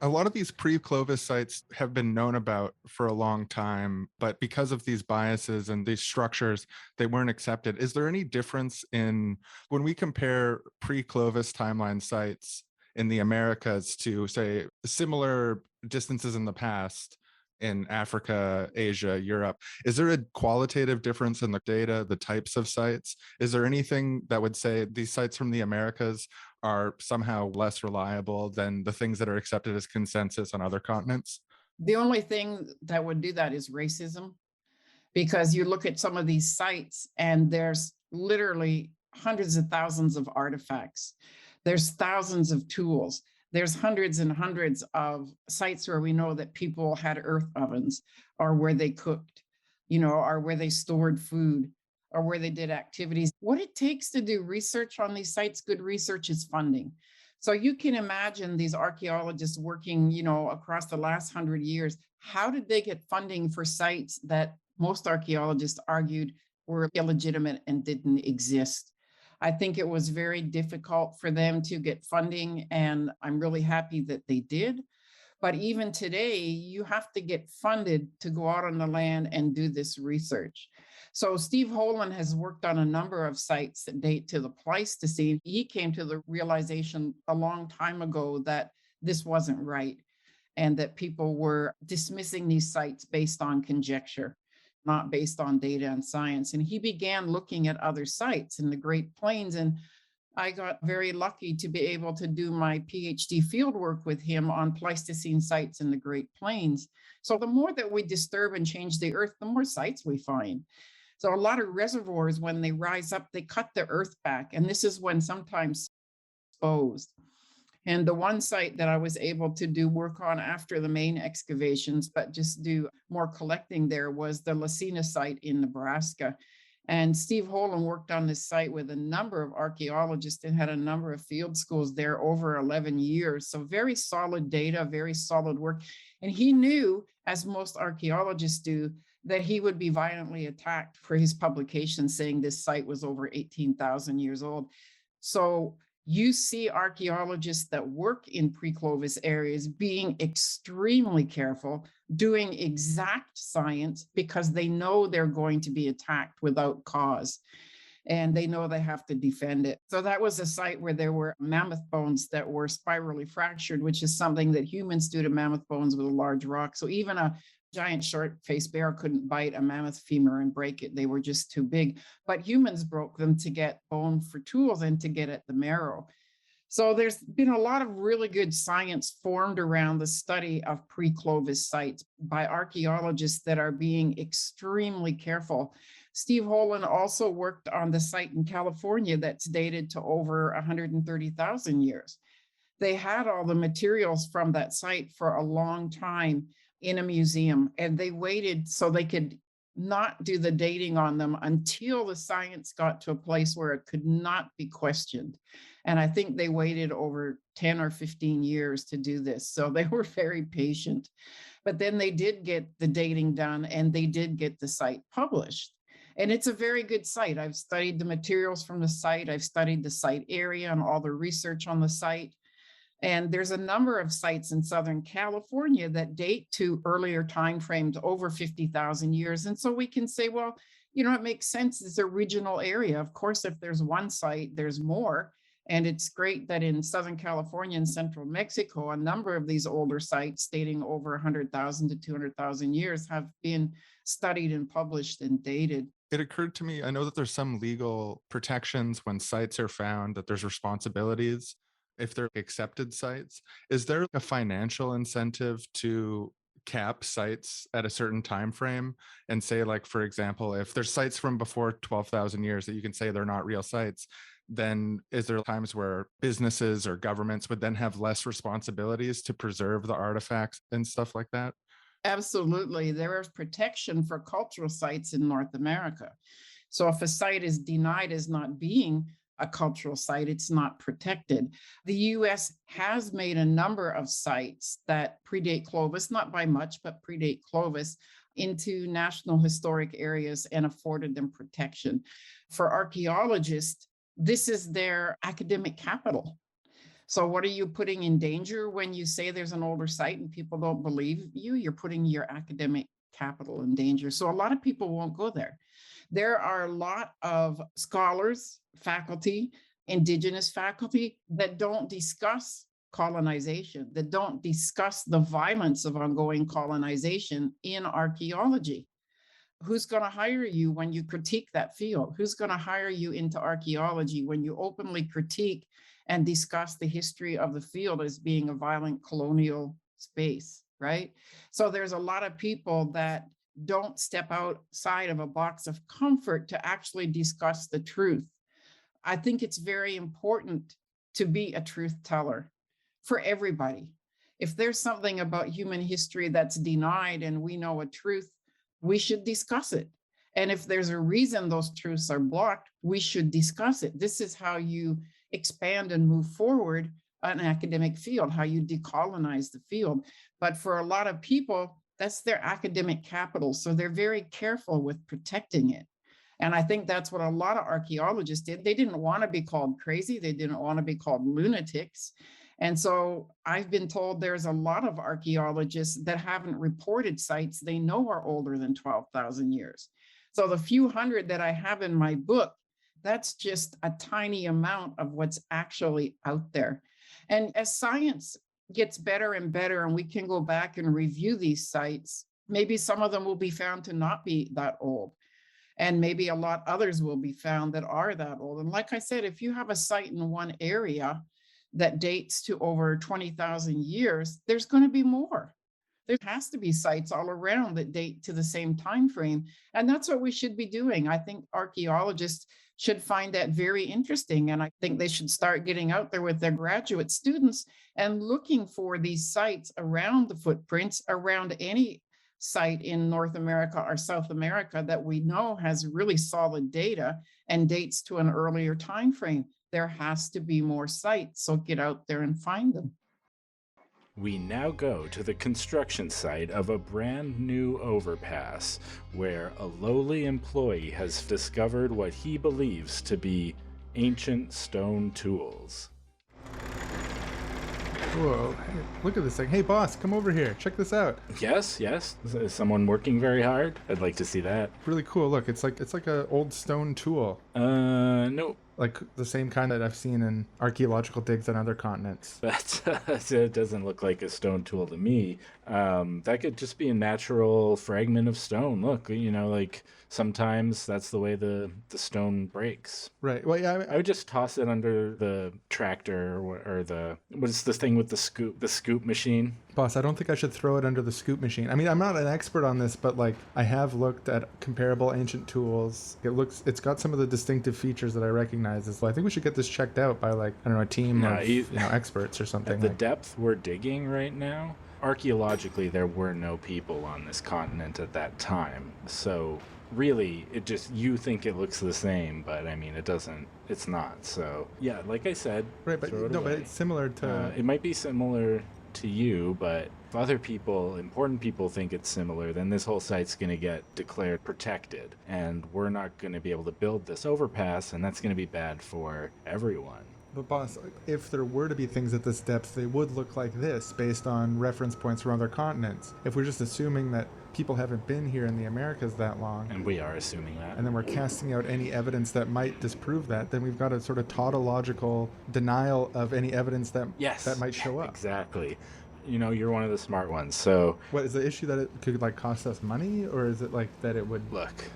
A lot of these pre-Clovis sites have been known about for a long time, but because of these biases and these structures, they weren't accepted. Is there any difference in when we compare pre-Clovis timeline sites in the Americas to, say, similar distances in the past in Africa, Asia, Europe? Is there a qualitative difference in the data, the types of sites? Is there anything that would say these sites from the Americas are somehow less reliable than the things that are accepted as consensus on other continents? The only thing that would do that is racism, because you look at some of these sites and there's literally hundreds of thousands of artifacts. There's thousands of tools. There's hundreds and hundreds of sites where we know that people had earth ovens, or where they cooked, or where they stored food, or where they did activities. What it takes to do research on these sites, good research, is funding. So you can imagine these archaeologists working, across the last 100 years. How did they get funding for sites that most archaeologists argued were illegitimate and didn't exist? I think it was very difficult for them to get funding, and I'm really happy that they did. But even today, you have to get funded to go out on the land and do this research. So Steve Holen has worked on a number of sites that date to the Pleistocene. He came to the realization a long time ago that this wasn't right, and that people were dismissing these sites based on conjecture, not based on data and science. And he began looking at other sites in the Great Plains. And I got very lucky to be able to do my PhD fieldwork with him on Pleistocene sites in the Great Plains. So the more that we disturb and change the earth, the more sites we find. So a lot of reservoirs, when they rise up, they cut the earth back. And this is when sometimes exposed. And the one site that I was able to do work on after the main excavations, but just do more collecting there, was the Lacina site in Nebraska. And Steve Holen worked on this site with a number of archaeologists and had a number of field schools there over 11 years. So very solid data, very solid work. And he knew, as most archaeologists do, that he would be violently attacked for his publication saying this site was over 18,000 years old. So you see archaeologists that work in pre-Clovis areas being extremely careful, doing exact science, because they know they're going to be attacked without cause, and they know they have to defend it. So that was a site where there were mammoth bones that were spirally fractured, which is something that humans do to mammoth bones with a large rock. So even a giant short-faced bear couldn't bite a mammoth femur and break it. They were just too big. But humans broke them to get bone for tools and to get at the marrow. So there's been a lot of really good science formed around the study of pre-Clovis sites by archaeologists that are being extremely careful. Steve Holland also worked on the site in California that's dated to over 130,000 years. They had all the materials from that site for a long time in a museum, and they waited so they could not do the dating on them until the science got to a place where it could not be questioned. And I think they waited over 10 or 15 years to do this. So they were very patient. But then they did get the dating done and they did get the site published. And it's a very good site. I've studied the materials from the site. I've studied the site area and all the research on the site. And there's a number of sites in Southern California that date to earlier timeframes, over 50,000 years. And so we can say, well, it makes sense. It's a regional area. Of course, if there's one site, there's more. And it's great that in Southern California and central Mexico, a number of these older sites dating over 100,000 to 200,000 years have been studied and published and dated. It occurred to me, I know that there's some legal protections when sites are found, that there's responsibilities if they're accepted sites. Is there a financial incentive to cap sites at a certain time frame and say, like, for example, if there's sites from before 12,000 years that you can say they're not real sites, then is there times where businesses or governments would then have less responsibilities to preserve the artifacts and stuff like that? Absolutely. There is protection for cultural sites in North America. So if a site is denied as not being a cultural site, it's not protected. The US has made a number of sites that predate Clovis, not by much, but predate Clovis, into national historic areas and afforded them protection. For archaeologists, this is their academic capital. So what are you putting in danger when you say there's an older site and people don't believe you? You're putting your academic capital in danger. So a lot of people won't go there. There are a lot of scholars, faculty, Indigenous faculty that don't discuss colonization, that don't discuss the violence of ongoing colonization in archaeology. Who's going to hire you when you critique that field? Who's going to hire you into archaeology when you openly critique and discuss the history of the field as being a violent colonial space, right? So there's a lot of people that don't step outside of a box of comfort to actually discuss the truth. I think it's very important to be a truth teller for everybody. If there's something about human history that's denied and we know a truth, we should discuss it. And if there's a reason those truths are blocked, we should discuss it. This is how you expand and move forward an academic field, how you decolonize the field. But for a lot of people, that's their academic capital. So they're very careful with protecting it. And I think that's what a lot of archaeologists did. They didn't want to be called crazy. They didn't want to be called lunatics. And so I've been told there's a lot of archaeologists that haven't reported sites they know are older than 12,000 years. So the few hundred that I have in my book, that's just a tiny amount of what's actually out there. And as science gets better and better, and we can go back and review these sites, maybe some of them will be found to not be that old. And maybe a lot others will be found that are that old. And like I said, if you have a site in one area that dates to over 20,000 years, there's going to be more. There has to be sites all around that date to the same time frame. And that's what we should be doing. I think archaeologists should find that very interesting. And I think they should start getting out there with their graduate students and looking for these sites around the footprints, around any site in North America or South America that we know has really solid data and dates to an earlier time frame. There has to be more sites, so get out there and find them. We now go to the construction site of a brand new overpass, where a lowly employee has discovered what he believes to be ancient stone tools. Whoa, hey, look at this thing. Hey boss, come over here. Check this out. Yes. Is someone working very hard? I'd like to see that. Really cool. Look, it's like an old stone tool. Nope. like the same kind that I've seen in archaeological digs on other continents. It doesn't look like a stone tool to me. That could just be a natural fragment of stone. Look, like sometimes that's the way the stone breaks. Right. Well, yeah. I would just toss it under the tractor or the what's the thing with the scoop machine. Boss, I don't think I should throw it under the scoop machine. I mean, I'm not an expert on this, but like I have looked at comparable ancient tools. It's got some of the distinctive features that I recognize. So I think we should get this checked out by like, I don't know, a team of experts or something. At the depth we're digging right now, archaeologically, there were no people on this continent at that time. So really, you think it looks the same, but I mean, it doesn't. It's not. So yeah, like I said, right. But but it's similar to. It might be similar to you, but if other important people think it's similar, then this whole site's going to get declared protected, and we're not going to be able to build this overpass, and that's going to be bad for everyone. But boss, if there were to be things at this depth, they would look like this based on reference points from other continents. If we're just assuming that people haven't been here in the Americas that long, and we are assuming that, and then we're casting out any evidence that might disprove that, then we've got a sort of tautological denial of any evidence that might show up. Exactly. You're one of the smart ones. So what is the issue? That it could like cost us money, or is it like that it would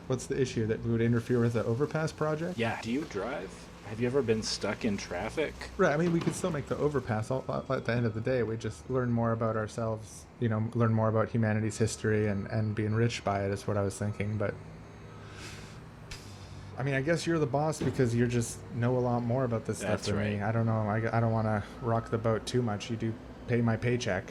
what's the issue? That we would interfere with the overpass project? Yeah. Do you drive? Have you ever been stuck in traffic? Right. I mean, we could still make the overpass. At the end of the day, we just learn more about ourselves, learn more about humanity's history and be enriched by it is what I was thinking. But I mean, I guess you're the boss because you just know a lot more about this stuff than me. I don't know. I don't want to rock the boat too much. You do pay my paycheck.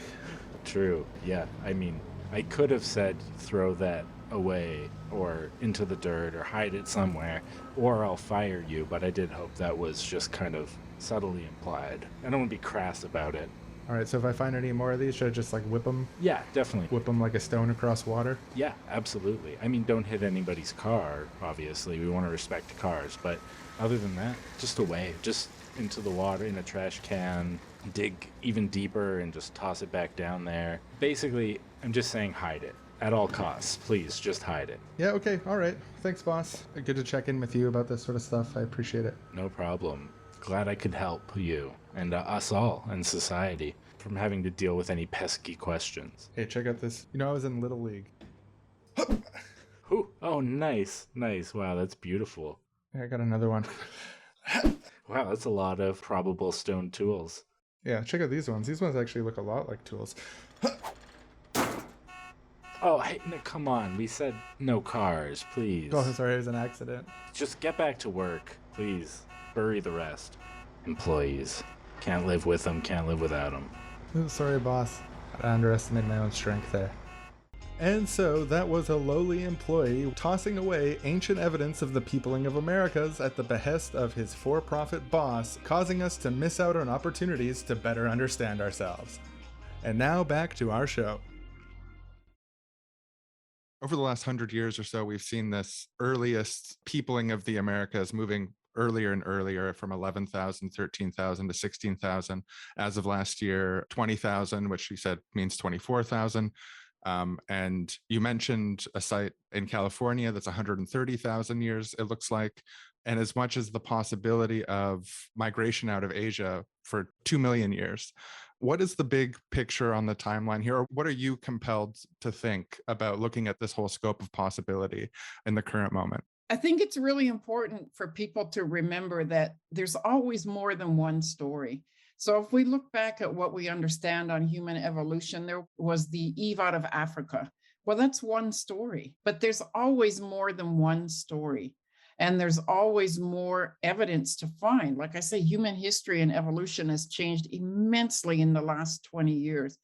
True. Yeah. I mean, I could have said throw that away or into the dirt or hide it somewhere or I'll fire you, but I did hope that was just kind of subtly implied. I don't want to be crass about it. All right, so if I find any more of these, should I just like whip them? Yeah, definitely. Whip them like a stone across water? Yeah, absolutely. I mean, don't hit anybody's car, obviously. We want to respect cars, but other than that, just away, just into the water in a trash can, dig even deeper and just toss it back down there. Basically, I'm just saying hide it. At all costs, please, just hide it. Yeah, okay, all right. Thanks, boss. Good to check in with you about this sort of stuff. I appreciate it. No problem. Glad I could help you and us all in society from having to deal with any pesky questions. Hey, check out this. I was in Little League. Ooh, oh, nice. Wow, that's beautiful. Yeah, I got another one. Wow, that's a lot of probable stone tools. Yeah, check out these ones. These ones actually look a lot like tools. Oh, hey, no, come on. We said no cars, please. Oh, sorry, it was an accident. Just get back to work, please. Bury the rest. Employees. Can't live with them, can't live without them. Oh, sorry, boss. I underestimated my own strength there. And so that was a lowly employee tossing away ancient evidence of the peopling of Americas at the behest of his for-profit boss, causing us to miss out on opportunities to better understand ourselves. And now back to our show. Over the last 100 years or so, we've seen this earliest peopling of the Americas moving earlier and earlier from 11,000, 13,000 to 16,000. As of last year, 20,000, which she said means 24,000. And you mentioned a site in California that's 130,000 years, it looks like, and as much as the possibility of migration out of Asia for 2 million years. What is the big picture on the timeline here? Or what are you compelled to think about looking at this whole scope of possibility in the current moment? I think it's really important for people to remember that there's always more than one story. So if we look back at what we understand on human evolution, there was the Eve out of Africa. Well, that's one story, but there's always more than one story. And there's always more evidence to find. Like I say, human history and evolution has changed immensely in the last 20 years.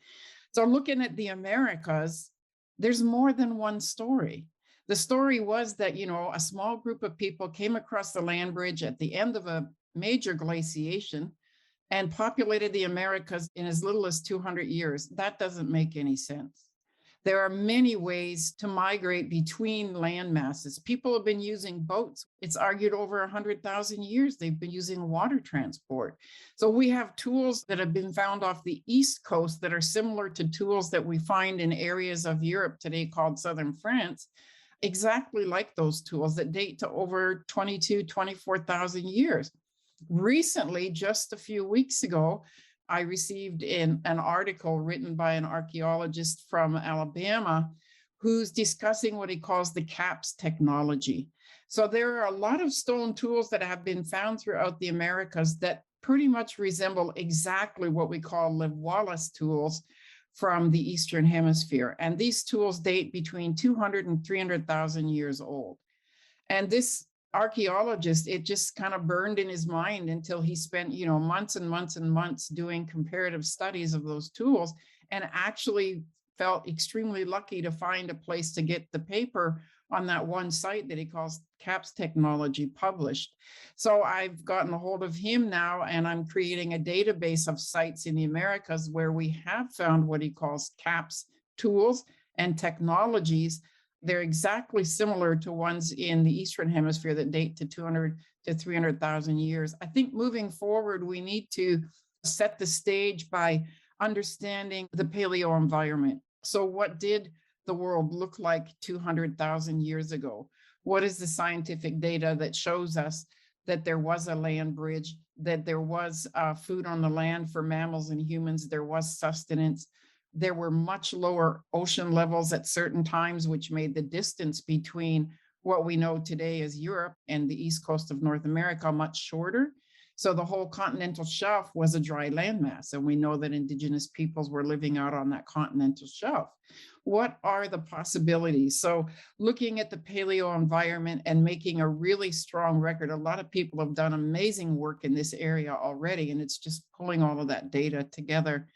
So looking at the Americas, there's more than one story. The story was that, a small group of people came across the land bridge at the end of a major glaciation and populated the Americas in as little as 200 years. That doesn't make any sense. There are many ways to migrate between land masses. People have been using boats. It's argued over 100,000 years they've been using water transport. So we have tools that have been found off the East Coast that are similar to tools that we find in areas of Europe today called Southern France. exactly like those tools that date to over 24,000 years. Recently, just a few weeks ago, I received an article written by an archaeologist from Alabama who's discussing what he calls the CAPS technology. So there are a lot of stone tools that have been found throughout the Americas that pretty much resemble exactly what we call Liv Wallace tools from the Eastern Hemisphere. And these tools date between 200 and 300,000 years old. And this archaeologist, it just kind of burned in his mind until he spent, months and months and months doing comparative studies of those tools, and actually felt extremely lucky to find a place to get the paper on that one site that he calls CAPS Technology published. So I've gotten a hold of him now, and I'm creating a database of sites in the Americas where we have found what he calls CAPS tools and technologies. They're exactly similar to ones in the Eastern Hemisphere that date to 200 to 300,000 years. I think moving forward, we need to set the stage by understanding the paleo environment. So what did the world look like 200,000 years ago? What is the scientific data that shows us that there was a land bridge, that there was food on the land for mammals and humans, there was sustenance? There were much lower ocean levels at certain times, which made the distance between what we know today as Europe and the east coast of North America much shorter. So the whole continental shelf was a dry landmass, and we know that indigenous peoples were living out on that continental shelf. What are the possibilities? So looking at the paleo environment and making a really strong record, a lot of people have done amazing work in this area already, and it's just pulling all of that data together.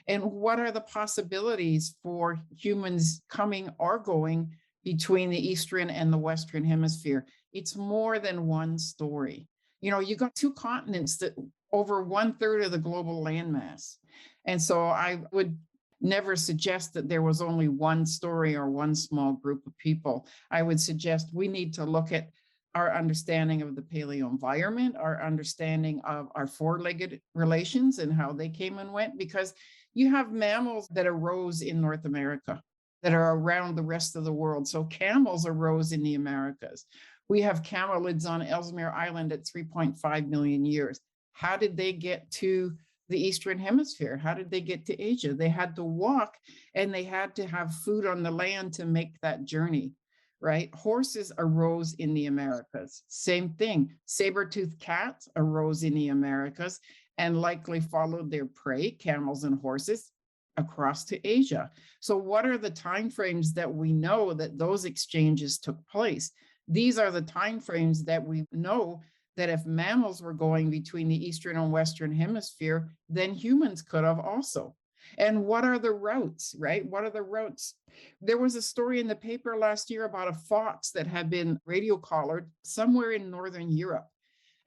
And what are the possibilities for humans coming or going between the Eastern and the Western Hemisphere? It's more than one story. You got two continents that over 1/3 of the global landmass. And so I would never suggest that there was only one story or one small group of people. I would suggest we need to look at our understanding of the paleo environment, our understanding of our four-legged relations and how they came and went, because you have mammals that arose in North America that are around the rest of the world. So camels arose in the Americas. We have camelids on Ellesmere Island at 3.5 million years. How did they get to the Eastern Hemisphere? How did they get to Asia? They had to walk, and they had to have food on the land to make that journey, right? Horses arose in the Americas. Same thing. Saber-toothed cats arose in the Americas and likely followed their prey, camels and horses, across to Asia. So what are the timeframes that we know that those exchanges took place? These are the timeframes that we know that if mammals were going between the Eastern and Western Hemisphere, then humans could have also. And what are the routes, right? What are the routes? There was a story in the paper last year about a fox that had been radio collared somewhere in Northern Europe.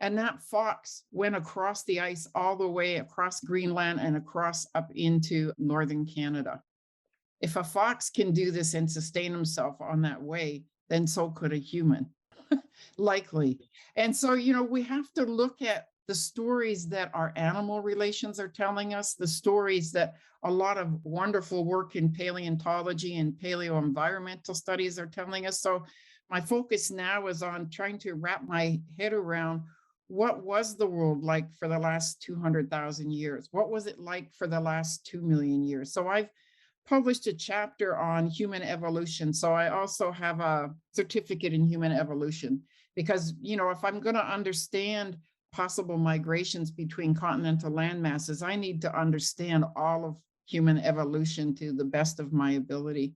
And that fox went across the ice all the way across Greenland and across up into Northern Canada. If a fox can do this and sustain himself on that way, then so could a human, likely. And so, we have to look at the stories that our animal relations are telling us, the stories that a lot of wonderful work in paleontology and paleoenvironmental studies are telling us. So my focus now is on trying to wrap my head around what was the world like for the last 200,000 years? What was it like for the last 2 million years? So I've published a chapter on human evolution. So I also have a certificate in human evolution because, if I'm going to understand possible migrations between continental land masses, I need to understand all of human evolution to the best of my ability.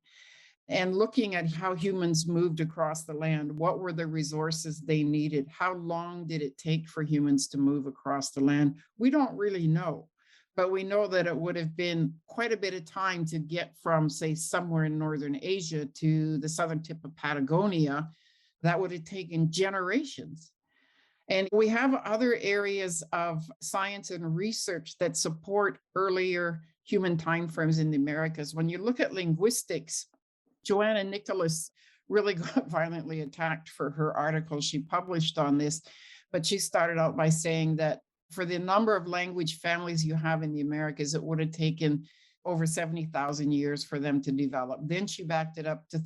And looking at how humans moved across the land, what were the resources they needed? How long did it take for humans to move across the land? We don't really know, but we know that it would have been quite a bit of time to get from, say, somewhere in Northern Asia to the southern tip of Patagonia. That would have taken generations. And we have other areas of science and research that support earlier human timeframes in the Americas. When you look at linguistics, Joanna Nicholas really got violently attacked for her article she published on this, but she started out by saying that for the number of language families you have in the Americas, it would have taken over 70,000 years for them to develop. Then she backed it up to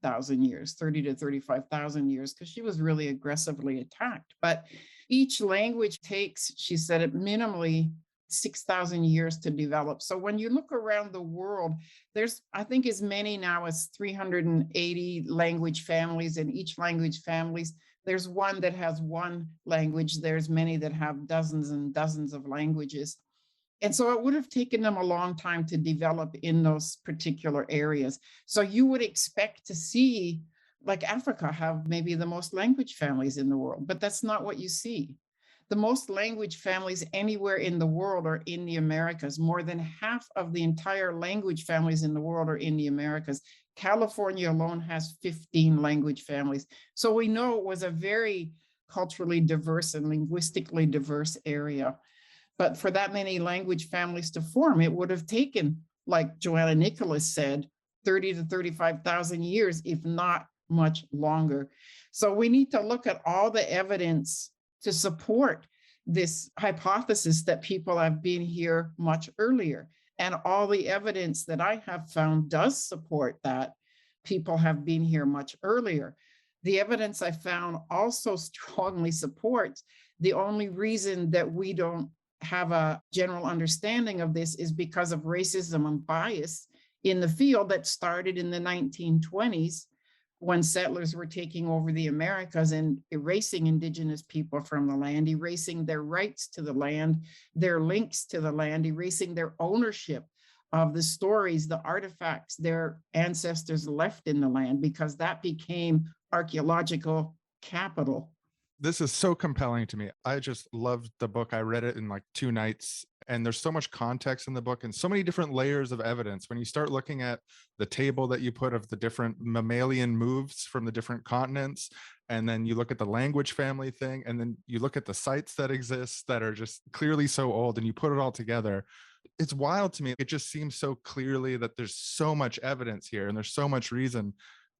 35,000 years, 30 to 35,000 years, because she was really aggressively attacked. But each language takes, she said, it minimally 6,000 years to develop. So when you look around the world, there's, I think, as many now as 380 language families, and each language families, there's one that has one language. There's many that have dozens and dozens of languages. And so it would have taken them a long time to develop in those particular areas. So you would expect to see, like Africa, have maybe the most language families in the world, but that's not what you see. The most language families anywhere in the world are in the Americas. More than half of the entire language families in the world are in the Americas. California alone has 15 language families. So we know it was a very culturally diverse and linguistically diverse area. But for that many language families to form, it would have taken, like Joanna Nicholas said, 30 to 35,000 years, if not much longer. So we need to look at all the evidence to support this hypothesis that people have been here much earlier. And all the evidence that I have found does support that people have been here much earlier. The evidence I found also strongly supports the only reason that we don't have a general understanding of this is because of racism and bias in the field that started in the 1920s, when settlers were taking over the Americas and erasing Indigenous people from the land, erasing their rights to the land, their links to the land, erasing their ownership of the stories, the artifacts their ancestors left in the land, because that became archaeological capital. This is so compelling to me. I just loved the book. I read it in like 2 nights, and there's so much context in the book and so many different layers of evidence. When you start looking at the table that you put of the different mammalian moves from the different continents, and then you look at the language family thing, and then you look at the sites that exist that are just clearly so old, and you put it all together, it's wild to me. It just seems so clearly that there's so much evidence here, and there's so much reason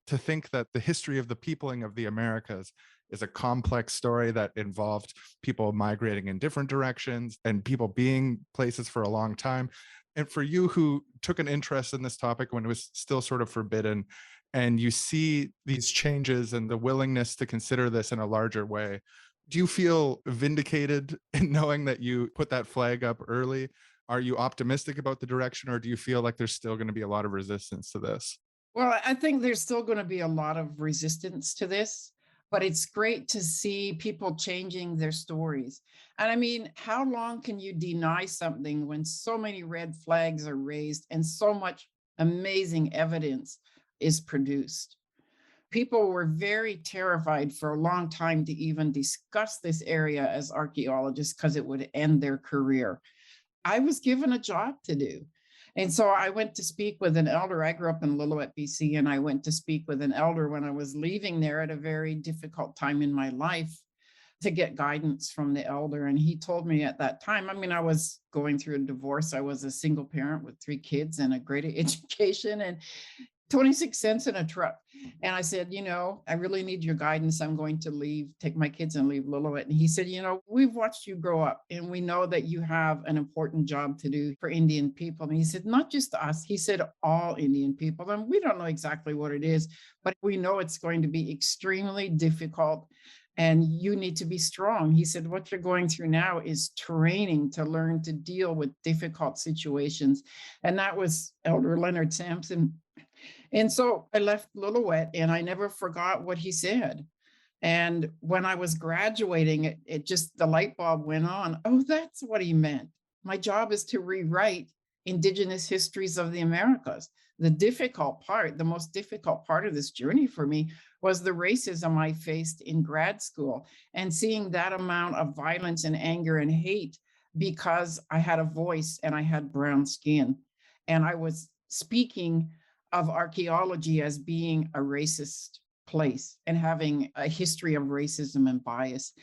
to think that the history of the peopling of the Americas is a complex story that involved people migrating in different directions and people being places for a long time. And for you, who took an interest in this topic when it was still sort of forbidden, and you see these changes and the willingness to consider this in a larger way, do you feel vindicated in knowing that you put that flag up early? Are you optimistic about the direction, or do you feel like there's still going to be a lot of resistance to this? Well, I think there's still going to be a lot of resistance to this, but it's great to see people changing their stories. And I mean, how long can you deny something when so many red flags are raised and so much amazing evidence is produced? People were very terrified for a long time to even discuss this area as archaeologists because it would end their career. I was given a job to do. And so I went to speak with an elder. I grew up in Lillooet, BC, and I went to speak with an elder when I was leaving there at a very difficult time in my life to get guidance from the elder. And he told me at that time, I mean, I was going through a divorce. I was a single parent with 3 kids and a great education and 26 cents in a truck. And I said, I really need your guidance. I'm going to leave, take my kids and leave Lillooet. And he said, we've watched you grow up and we know that you have an important job to do for Indian people. And he said, not just us, he said, all Indian people. And we don't know exactly what it is, but we know it's going to be extremely difficult and you need to be strong. He said, what you're going through now is training to learn to deal with difficult situations. And that was Elder Leonard Sampson. And so I left Lillooet and I never forgot what he said. And when I was graduating, it just, the light bulb went on. Oh, that's what he meant. My job is to rewrite Indigenous histories of the Americas. The difficult part, the most difficult part of this journey for me was the racism I faced in grad school and seeing that amount of violence and anger and hate because I had a voice and I had brown skin. And I was speaking of archaeology as being a racist place and having a history of racism and bias.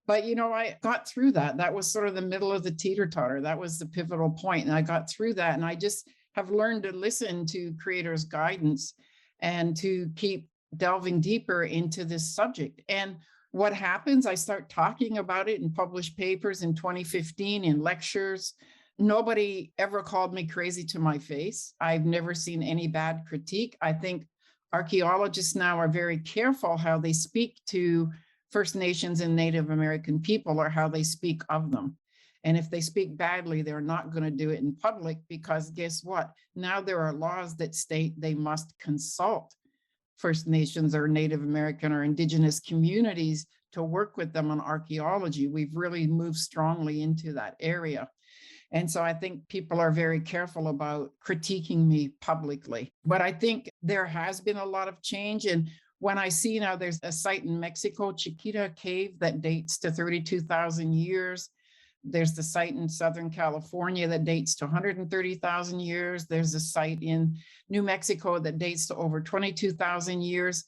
But, I got through that. That was sort of the middle of the teeter-totter. That was the pivotal point. And I got through that. And I just have learned to listen to creators' guidance and to keep delving deeper into this subject. And what happens, I start talking about it in published papers in 2015 in lectures. Nobody ever called me crazy to my face. I've never seen any bad critique. I think Archaeologists now are very careful how they speak to First Nations and Native American people or how they speak of them. And if they speak badly, they're not going to do it in public because guess what? Now there are laws that state they must consult First Nations or Native American or Indigenous communities to work with them on archaeology. We've really moved strongly into that area. And so I think people are very careful about critiquing me publicly. But I think there has been a lot of change. And when I see now there's a site in Mexico, Chiquita Cave, that dates to 32,000 years. There's the site in Southern California that dates to 130,000 years. There's a site in New Mexico that dates to over 22,000 years.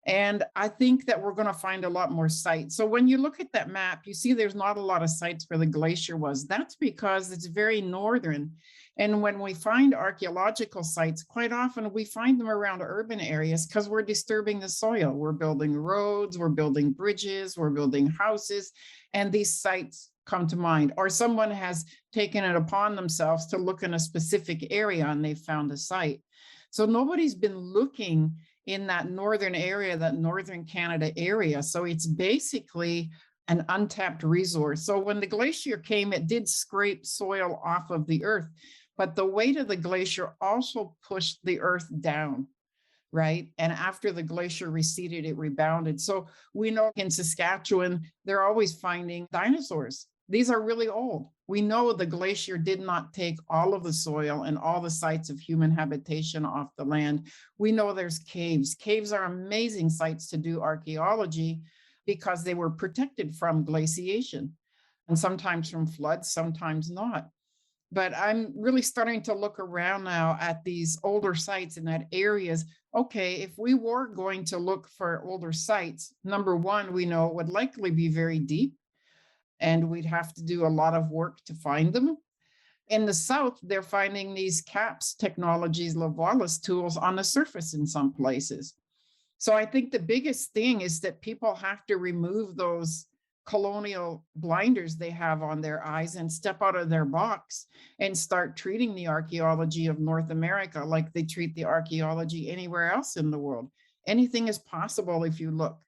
And I think that we're going to find a lot more sites. So when you look at that map, you see there's not a lot of sites where the glacier was. That's because it's very northern. And when we find archaeological sites, quite often we find them around urban areas because we're disturbing the soil. We're building roads, we're building bridges, we're building houses, and these sites come to mind. Or someone has taken it upon themselves to look in a specific area and they found a site. So nobody's been looking in that northern area, that northern Canada area. So it's basically an untapped resource. So when the glacier came, it did scrape soil off of the earth, but the weight of the glacier also pushed the earth down, right? And after the glacier receded, it rebounded. So we know in Saskatchewan, they're always finding dinosaurs. These are really old. We know the glacier did not take all of the soil and all the sites of human habitation off the land. We know there's caves. Caves are amazing sites to do archaeology because they were protected from glaciation and sometimes from floods, sometimes not. But I'm really starting to look around now at these older sites and at areas. Okay, if we were going to look for older sites, number one, we know it would likely be very deep, and we'd have to do a lot of work to find them. In the south, they're finding these CAPS technologies, Lavalas tools on the surface in some places. So I think the biggest thing is that people have to remove those colonial blinders they have on their eyes and step out of their box and start treating the archaeology of North America like they treat the archaeology anywhere else in the world. Anything is possible if you look.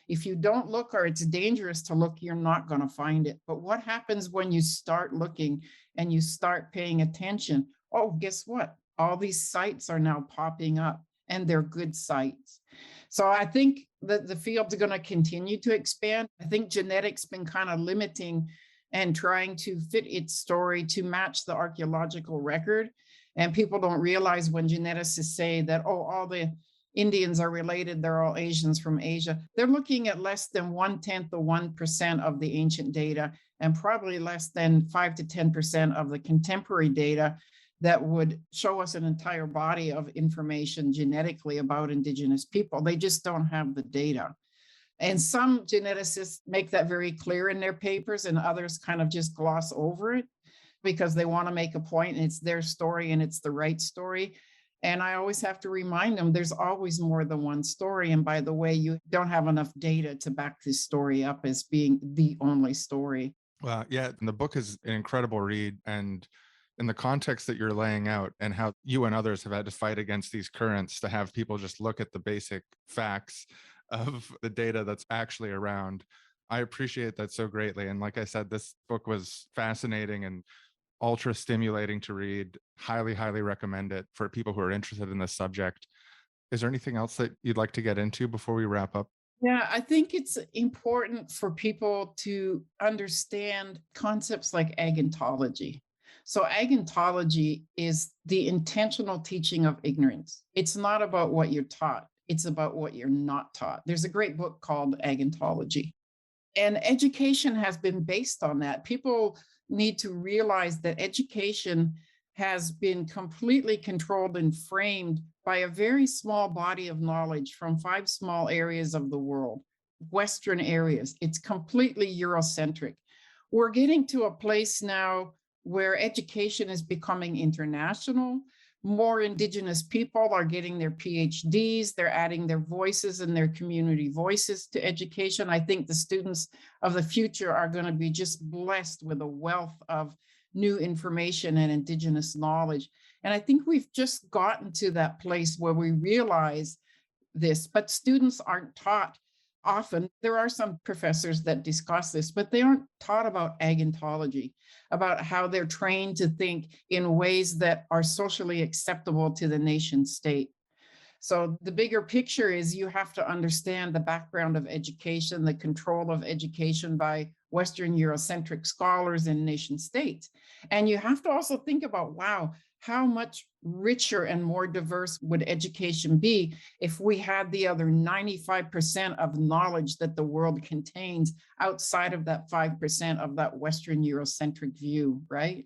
If you don't look or it's dangerous to look, you're not going to find it. But what happens when you start looking and you start paying attention? Oh, guess what? All these sites are now popping up and they're good sites. So I think that the field's going to continue to expand. I think genetics been kind of limiting and trying to fit its story to match the archaeological record. And people don't realize when geneticists say that, oh, all the Indians are related, they're all Asians from Asia. They're looking at less than 1/10 of 1% of the ancient data and probably less than 5 to 10% of the contemporary data that would show us an entire body of information genetically about Indigenous people. They just don't have the data. And some geneticists make that very clear in their papers, and others kind of just gloss over it because they want to make a point and it's their story and it's the right story. And I always have to remind them there's always more than one story. And by the way, you don't have enough data to back this story up as being the only story. Well, yeah, and the book is an incredible read. And in the context that you're laying out and how you and others have had to fight against these currents to have people just look at the basic facts of the data that's actually around, I appreciate that so greatly. And like I said, this book was fascinating and ultra stimulating to read. Highly, highly recommend it for people who are interested in this subject. Is there anything else that you'd like to get into before we wrap up? Yeah, I think it's important for people to understand concepts like agnotology. So, agnotology is the intentional teaching of ignorance. It's not about what you're taught, it's about what you're not taught. There's a great book called Agnotology. And education has been based on that. People need to realize that education has been completely controlled and framed by a very small body of knowledge from 5 small areas of the world, Western areas. It's completely Eurocentric. We're getting to a place now where education is becoming international. More Indigenous people are getting their PhDs. They're adding their voices and their community voices to education. I think the students of the future are going to be just blessed with a wealth of new information and Indigenous knowledge. And I think we've just gotten to that place where we realize this, but students aren't taught often. There are some professors that discuss this, but they aren't taught about agnotology, about how they're trained to think in ways that are socially acceptable to the nation state. So the bigger picture is you have to understand the background of education, the control of education by Western Eurocentric scholars and nation states. And you have to also think about, wow, how much richer and more diverse would education be if we had the other 95% of knowledge that the world contains outside of that 5% of that Western Eurocentric view, right?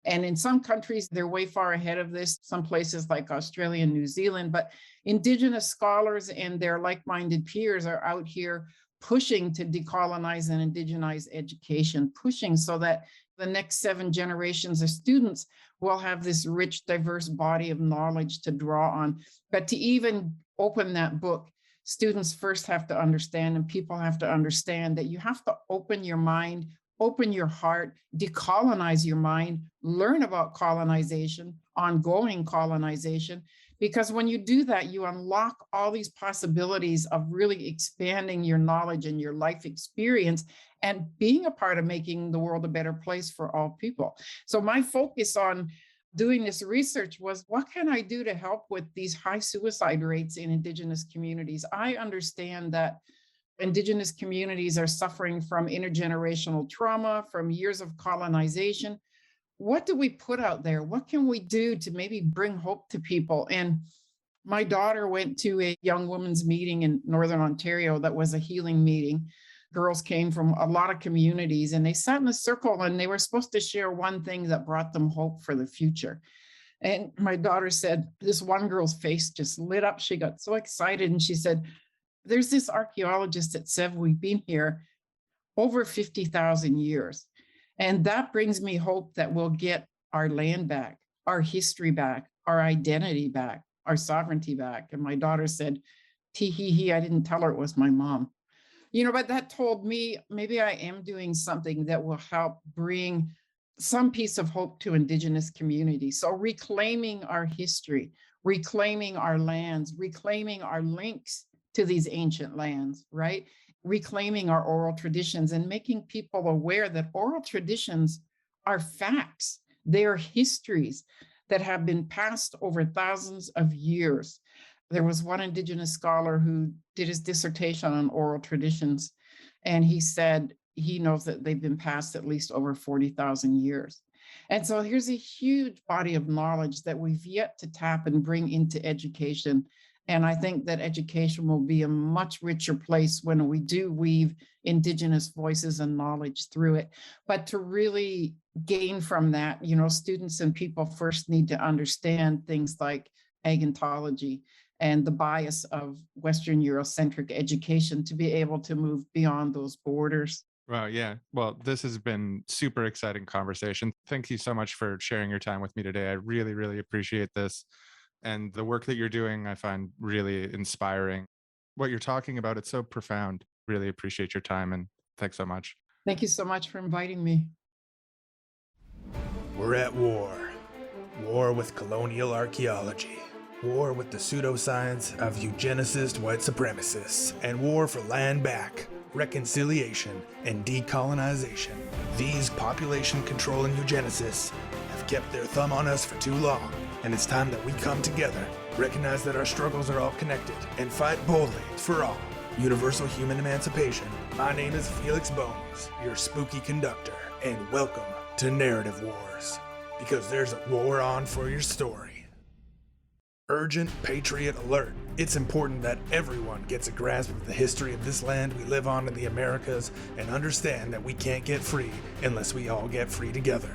And in some countries, they're way far ahead of this, some places like Australia and New Zealand, but Indigenous scholars and their like-minded peers are out here pushing to decolonize and indigenize education, pushing so that the next 7 generations of students will have this rich, diverse body of knowledge to draw on. But to even open that book, students first have to understand, and people have to understand, that you have to open your mind, open your heart, decolonize your mind, learn about colonization, ongoing colonization, because when you do that, you unlock all these possibilities of really expanding your knowledge and your life experience and being a part of making the world a better place for all people. So my focus on doing this research was, what can I do to help with these high suicide rates in Indigenous communities? I understand that Indigenous communities are suffering from intergenerational trauma, from years of colonization. What do we put out there? What can we do to maybe bring hope to people? And my daughter went to a young women's meeting in Northern Ontario that was a healing meeting. Girls came from a lot of communities and they sat in a circle and they were supposed to share one thing that brought them hope for the future. And my daughter said, this one girl's face just lit up. She got so excited and she said, there's this archaeologist that said we've been here over 50,000 years. And that brings me hope that we'll get our land back, our history back, our identity back, our sovereignty back. And my daughter said, tee hee hee, I didn't tell her it was my mom. But that told me maybe I am doing something that will help bring some piece of hope to Indigenous communities. So reclaiming our history, reclaiming our lands, reclaiming our links to these ancient lands, right? Reclaiming our oral traditions and making people aware that oral traditions are facts. They are histories that have been passed over thousands of years. There was one Indigenous scholar who did his dissertation on oral traditions, and he said he knows that they've been passed at least over 40,000 years. And so here's a huge body of knowledge that we've yet to tap and bring into education. And I think that education will be a much richer place when we do weave Indigenous voices and knowledge through it. But to really gain from that, students and people first need to understand things like Agnotology and the bias of Western Eurocentric education to be able to move beyond those borders. Wow, yeah. Well, this has been super exciting conversation. Thank you so much for sharing your time with me today. I really, really appreciate this. And the work that you're doing, I find really inspiring. What you're talking about, it's so profound. Really appreciate your time, and thanks so much. Thank you so much for inviting me. We're at war. War with colonial archaeology. War with the pseudoscience of eugenicist white supremacists. And war for land back, reconciliation, and decolonization. These population-controlling eugenicists have kept their thumb on us for too long. And it's time that we come together, recognize that our struggles are all connected, and fight boldly for all. Universal human emancipation. My name is Felix Bones, your spooky conductor, and welcome to Narrative Wars, because there's a war on for your story. Urgent Patriot Alert. It's important that everyone gets a grasp of the history of this land we live on in the Americas and understand that we can't get free unless we all get free together.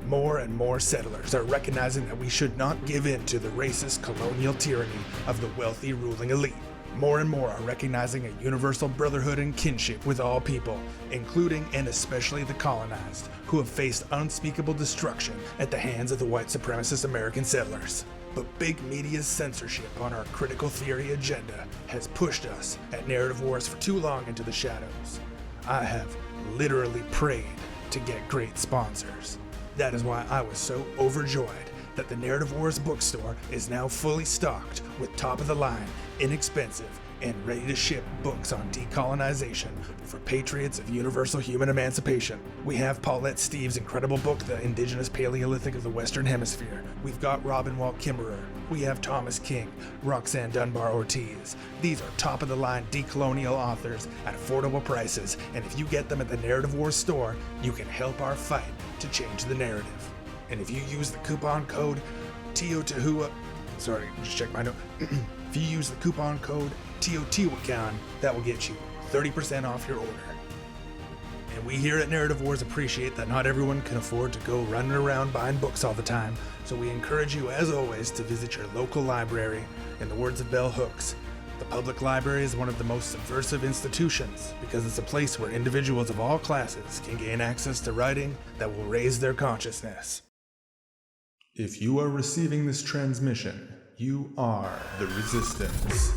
More and more settlers are recognizing that we should not give in to the racist colonial tyranny of the wealthy ruling elite. More and more are recognizing a universal brotherhood and kinship with all people, including and especially the colonized, who have faced unspeakable destruction at the hands of the white supremacist American settlers. But big media's censorship on our critical theory agenda has pushed us at Narrative Wars for too long into the shadows. I have literally prayed to get great sponsors. That is why I was so overjoyed that the Narrative Wars bookstore is now fully stocked with top-of-the-line, inexpensive, and ready-to-ship books on decolonization for patriots of universal human emancipation. We have Paulette Steeves' incredible book, The Indigenous Paleolithic of the Western Hemisphere. We've got Robin Walt Kimmerer. We have Thomas King, Roxanne Dunbar Ortiz. These are top-of-the-line decolonial authors at affordable prices, and if you get them at the Narrative Wars store, you can help our fight to change the narrative. And if you use the coupon code TEOTOHUA, sorry, just check my note. If you use the coupon code TEOTIWACAN, that will get you 30% off your order. And we here at Narrative Wars appreciate that not everyone can afford to go running around buying books all the time, so we encourage you, as always, to visit your local library. In the words of Bell Hooks, the public library is one of the most subversive institutions because it's a place where individuals of all classes can gain access to writing that will raise their consciousness. If you are receiving this transmission, you are the Resistance.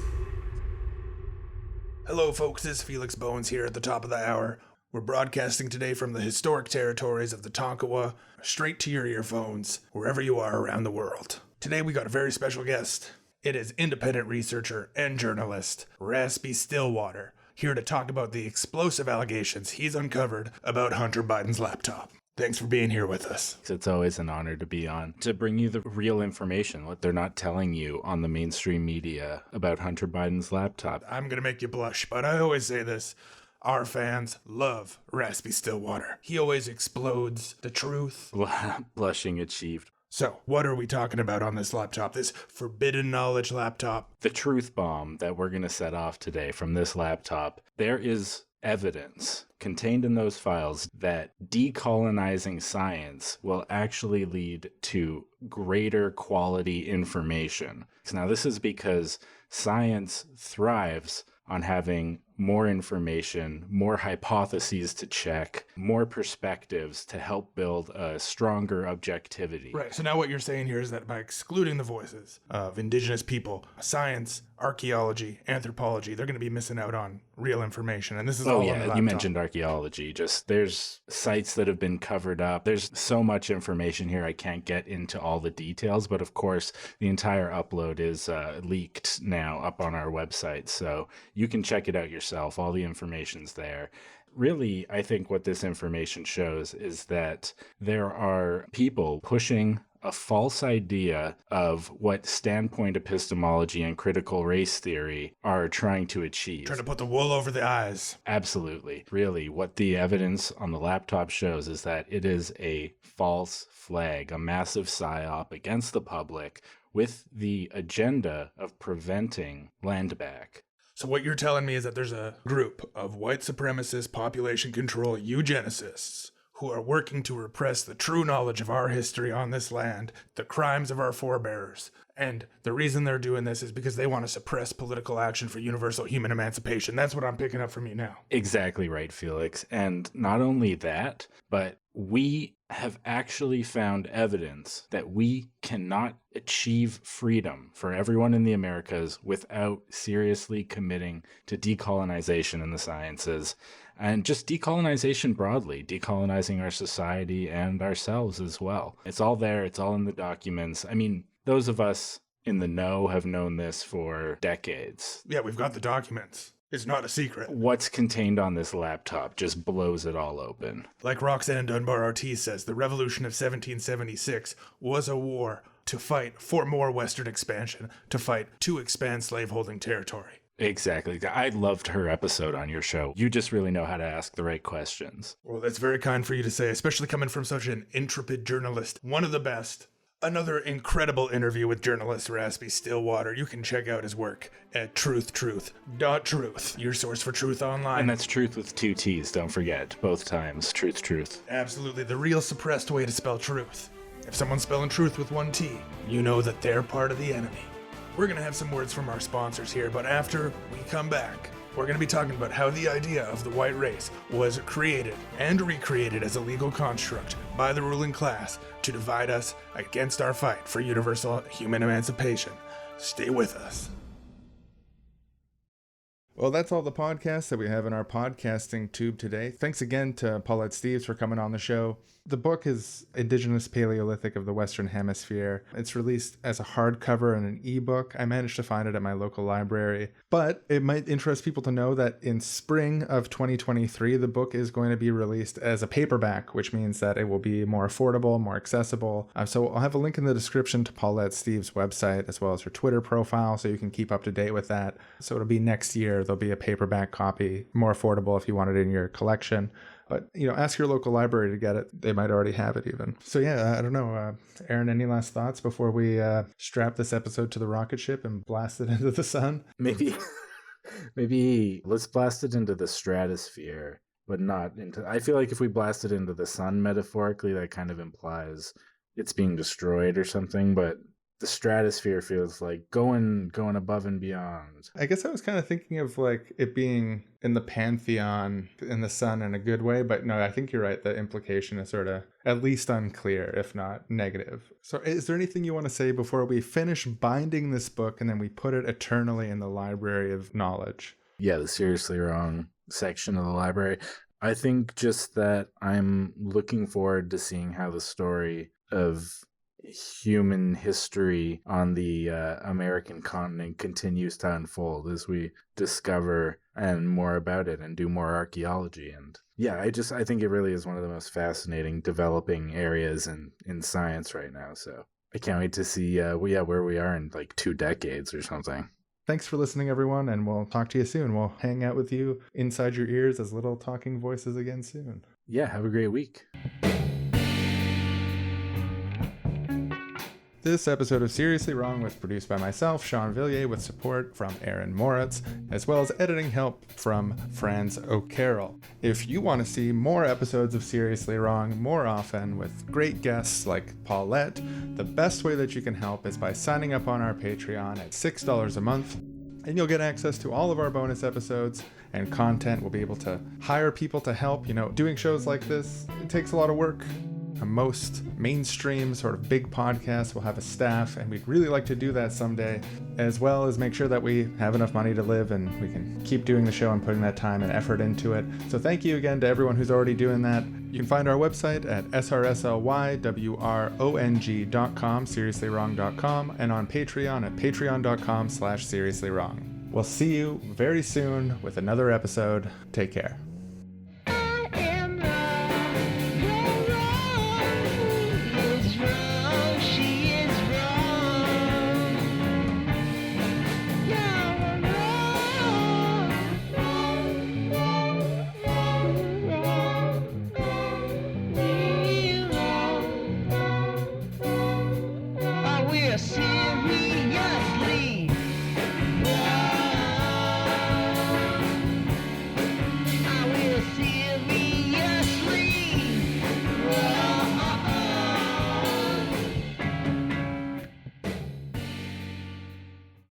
Hello folks, it's Felix Bones here at the top of the hour. We're broadcasting today from the historic territories of the Tonkawa, straight to your earphones, wherever you are around the world. Today we got a very special guest. It is independent researcher and journalist, Srsly Stillwater, here to talk about the explosive allegations he's uncovered about Hunter Biden's laptop. Thanks for being here with us. It's always an honor to be on, to bring you the real information, what they're not telling you on the mainstream media about Hunter Biden's laptop. I'm going to make you blush, but I always say this. Our fans love Srsly Stillwater. He always explodes the truth. Blushing achieved. So, what are we talking about on this laptop, this forbidden knowledge laptop? The truth bomb that we're going to set off today from this laptop, there is evidence contained in those files that decolonizing science will actually lead to greater quality information. Now, this is because science thrives on having more information, more hypotheses to check, more perspectives to help build a stronger objectivity. Right, so now what you're saying here is that by excluding the voices of indigenous people, science, archaeology, anthropology, they're going to be missing out on real information. And this is all on the laptop. You mentioned archaeology. Just there's sites that have been covered up. There's so much information here. I can't get into all the details, but of course, the entire upload is leaked now up on our website. So you can check it out yourself. All the information's there. Really, I think what this information shows is that there are people pushing a false idea of what standpoint epistemology and critical race theory are trying to achieve. Trying to put the wool over the eyes. Absolutely. Really, what the evidence on the laptop shows is that it is a false flag, a massive psyop against the public with the agenda of preventing land back. So what you're telling me is that there's a group of white supremacist population control eugenicists who are working to repress the true knowledge of our history on this land, the crimes of our forebears. And the reason they're doing this is because they want to suppress political action for universal human emancipation. That's what I'm picking up from you now. Exactly right, Felix. And not only that, but we have actually found evidence that we cannot achieve freedom for everyone in the Americas without seriously committing to decolonization in the sciences and just decolonization broadly, decolonizing our society and ourselves as well. It's all there. It's all in the documents. I mean, those of us in the know have known this for decades. Yeah, we've got the documents. It's not a secret. What's contained on this laptop just blows it all open. Like Roxanne Dunbar Ortiz says, the Revolution of 1776 was a war to fight for more Western expansion, to fight to expand slaveholding territory. Exactly. I loved her episode on your show. You just really know how to ask the right questions. Well, that's very kind for you to say, especially coming from such an intrepid journalist, one of the best. Another incredible interview with journalist Srsly Stillwater. You can check out his work at truth.truth, your source for truth online. And that's truth with 2 T's, don't forget. Both times. Truth. Absolutely. The real suppressed way to spell truth. If someone's spelling truth with 1 T, you know that they're part of the enemy. We're going to have some words from our sponsors here, but after we come back, we're going to be talking about how the idea of the white race was created and recreated as a legal construct by the ruling class to divide us against our fight for universal human emancipation. Stay with us. Well, that's all the podcasts that we have in our podcasting tube today. Thanks again to Paulette Steeves for coming on the show. The book is Indigenous Paleolithic of the Western Hemisphere. It's released as a hardcover and an ebook. I managed to find it at my local library. But it might interest people to know that in spring of 2023, the book is going to be released as a paperback, which means that it will be more affordable, more accessible. So I'll have a link in the description to Paulette Steeves' website as well as her Twitter profile so you can keep up to date with that. So it'll be next year. There'll be a paperback copy, more affordable if you want it in your collection. But, ask your local library to get it. They might already have it even. So, yeah, I don't know. Aaron, any last thoughts before we strap this episode to the rocket ship and blast it into the sun? Maybe let's blast it into the stratosphere, but not into... I feel like if we blast it into the sun, metaphorically, that kind of implies it's being destroyed or something, but the stratosphere feels like going above and beyond. I guess I was kind of thinking of like it being in the pantheon in the sun in a good way, but no, I think you're right. The implication is sort of at least unclear, if not negative. So is there anything you want to say before we finish binding this book and then we put it eternally in the library of knowledge? Yeah, the Seriously Wrong section of the library. I think just that I'm looking forward to seeing how the story of human history on the American continent continues to unfold as we discover and more about it and do more archaeology. And yeah, I think it really is one of the most fascinating developing areas in science right now. So I can't wait to see where we are in like 2 decades or something. Thanks for listening, everyone, and we'll talk to you soon. We'll hang out with you inside your ears as little talking voices again soon. Yeah, have a great week. This episode of Seriously Wrong was produced by myself, Sean Villiers, with support from Aaron Moritz, as well as editing help from Franz O'Carroll. If you want to see more episodes of Seriously Wrong more often with great guests like Paulette, the best way that you can help is by signing up on our Patreon at $6 a month, and you'll get access to all of our bonus episodes and content. We'll be able to hire people to help. Doing shows like this, it takes a lot of work. Most mainstream sort of big podcasts will have a staff, and we'd really like to do that someday, as well as make sure that we have enough money to live and we can keep doing the show and putting that time and effort into it. So thank you again to everyone who's already doing that. You can find our website at srslywrong.com, seriouslywrong.com, and on Patreon at patreon.com/seriouslywrong. We'll see you very soon with another episode. Take care.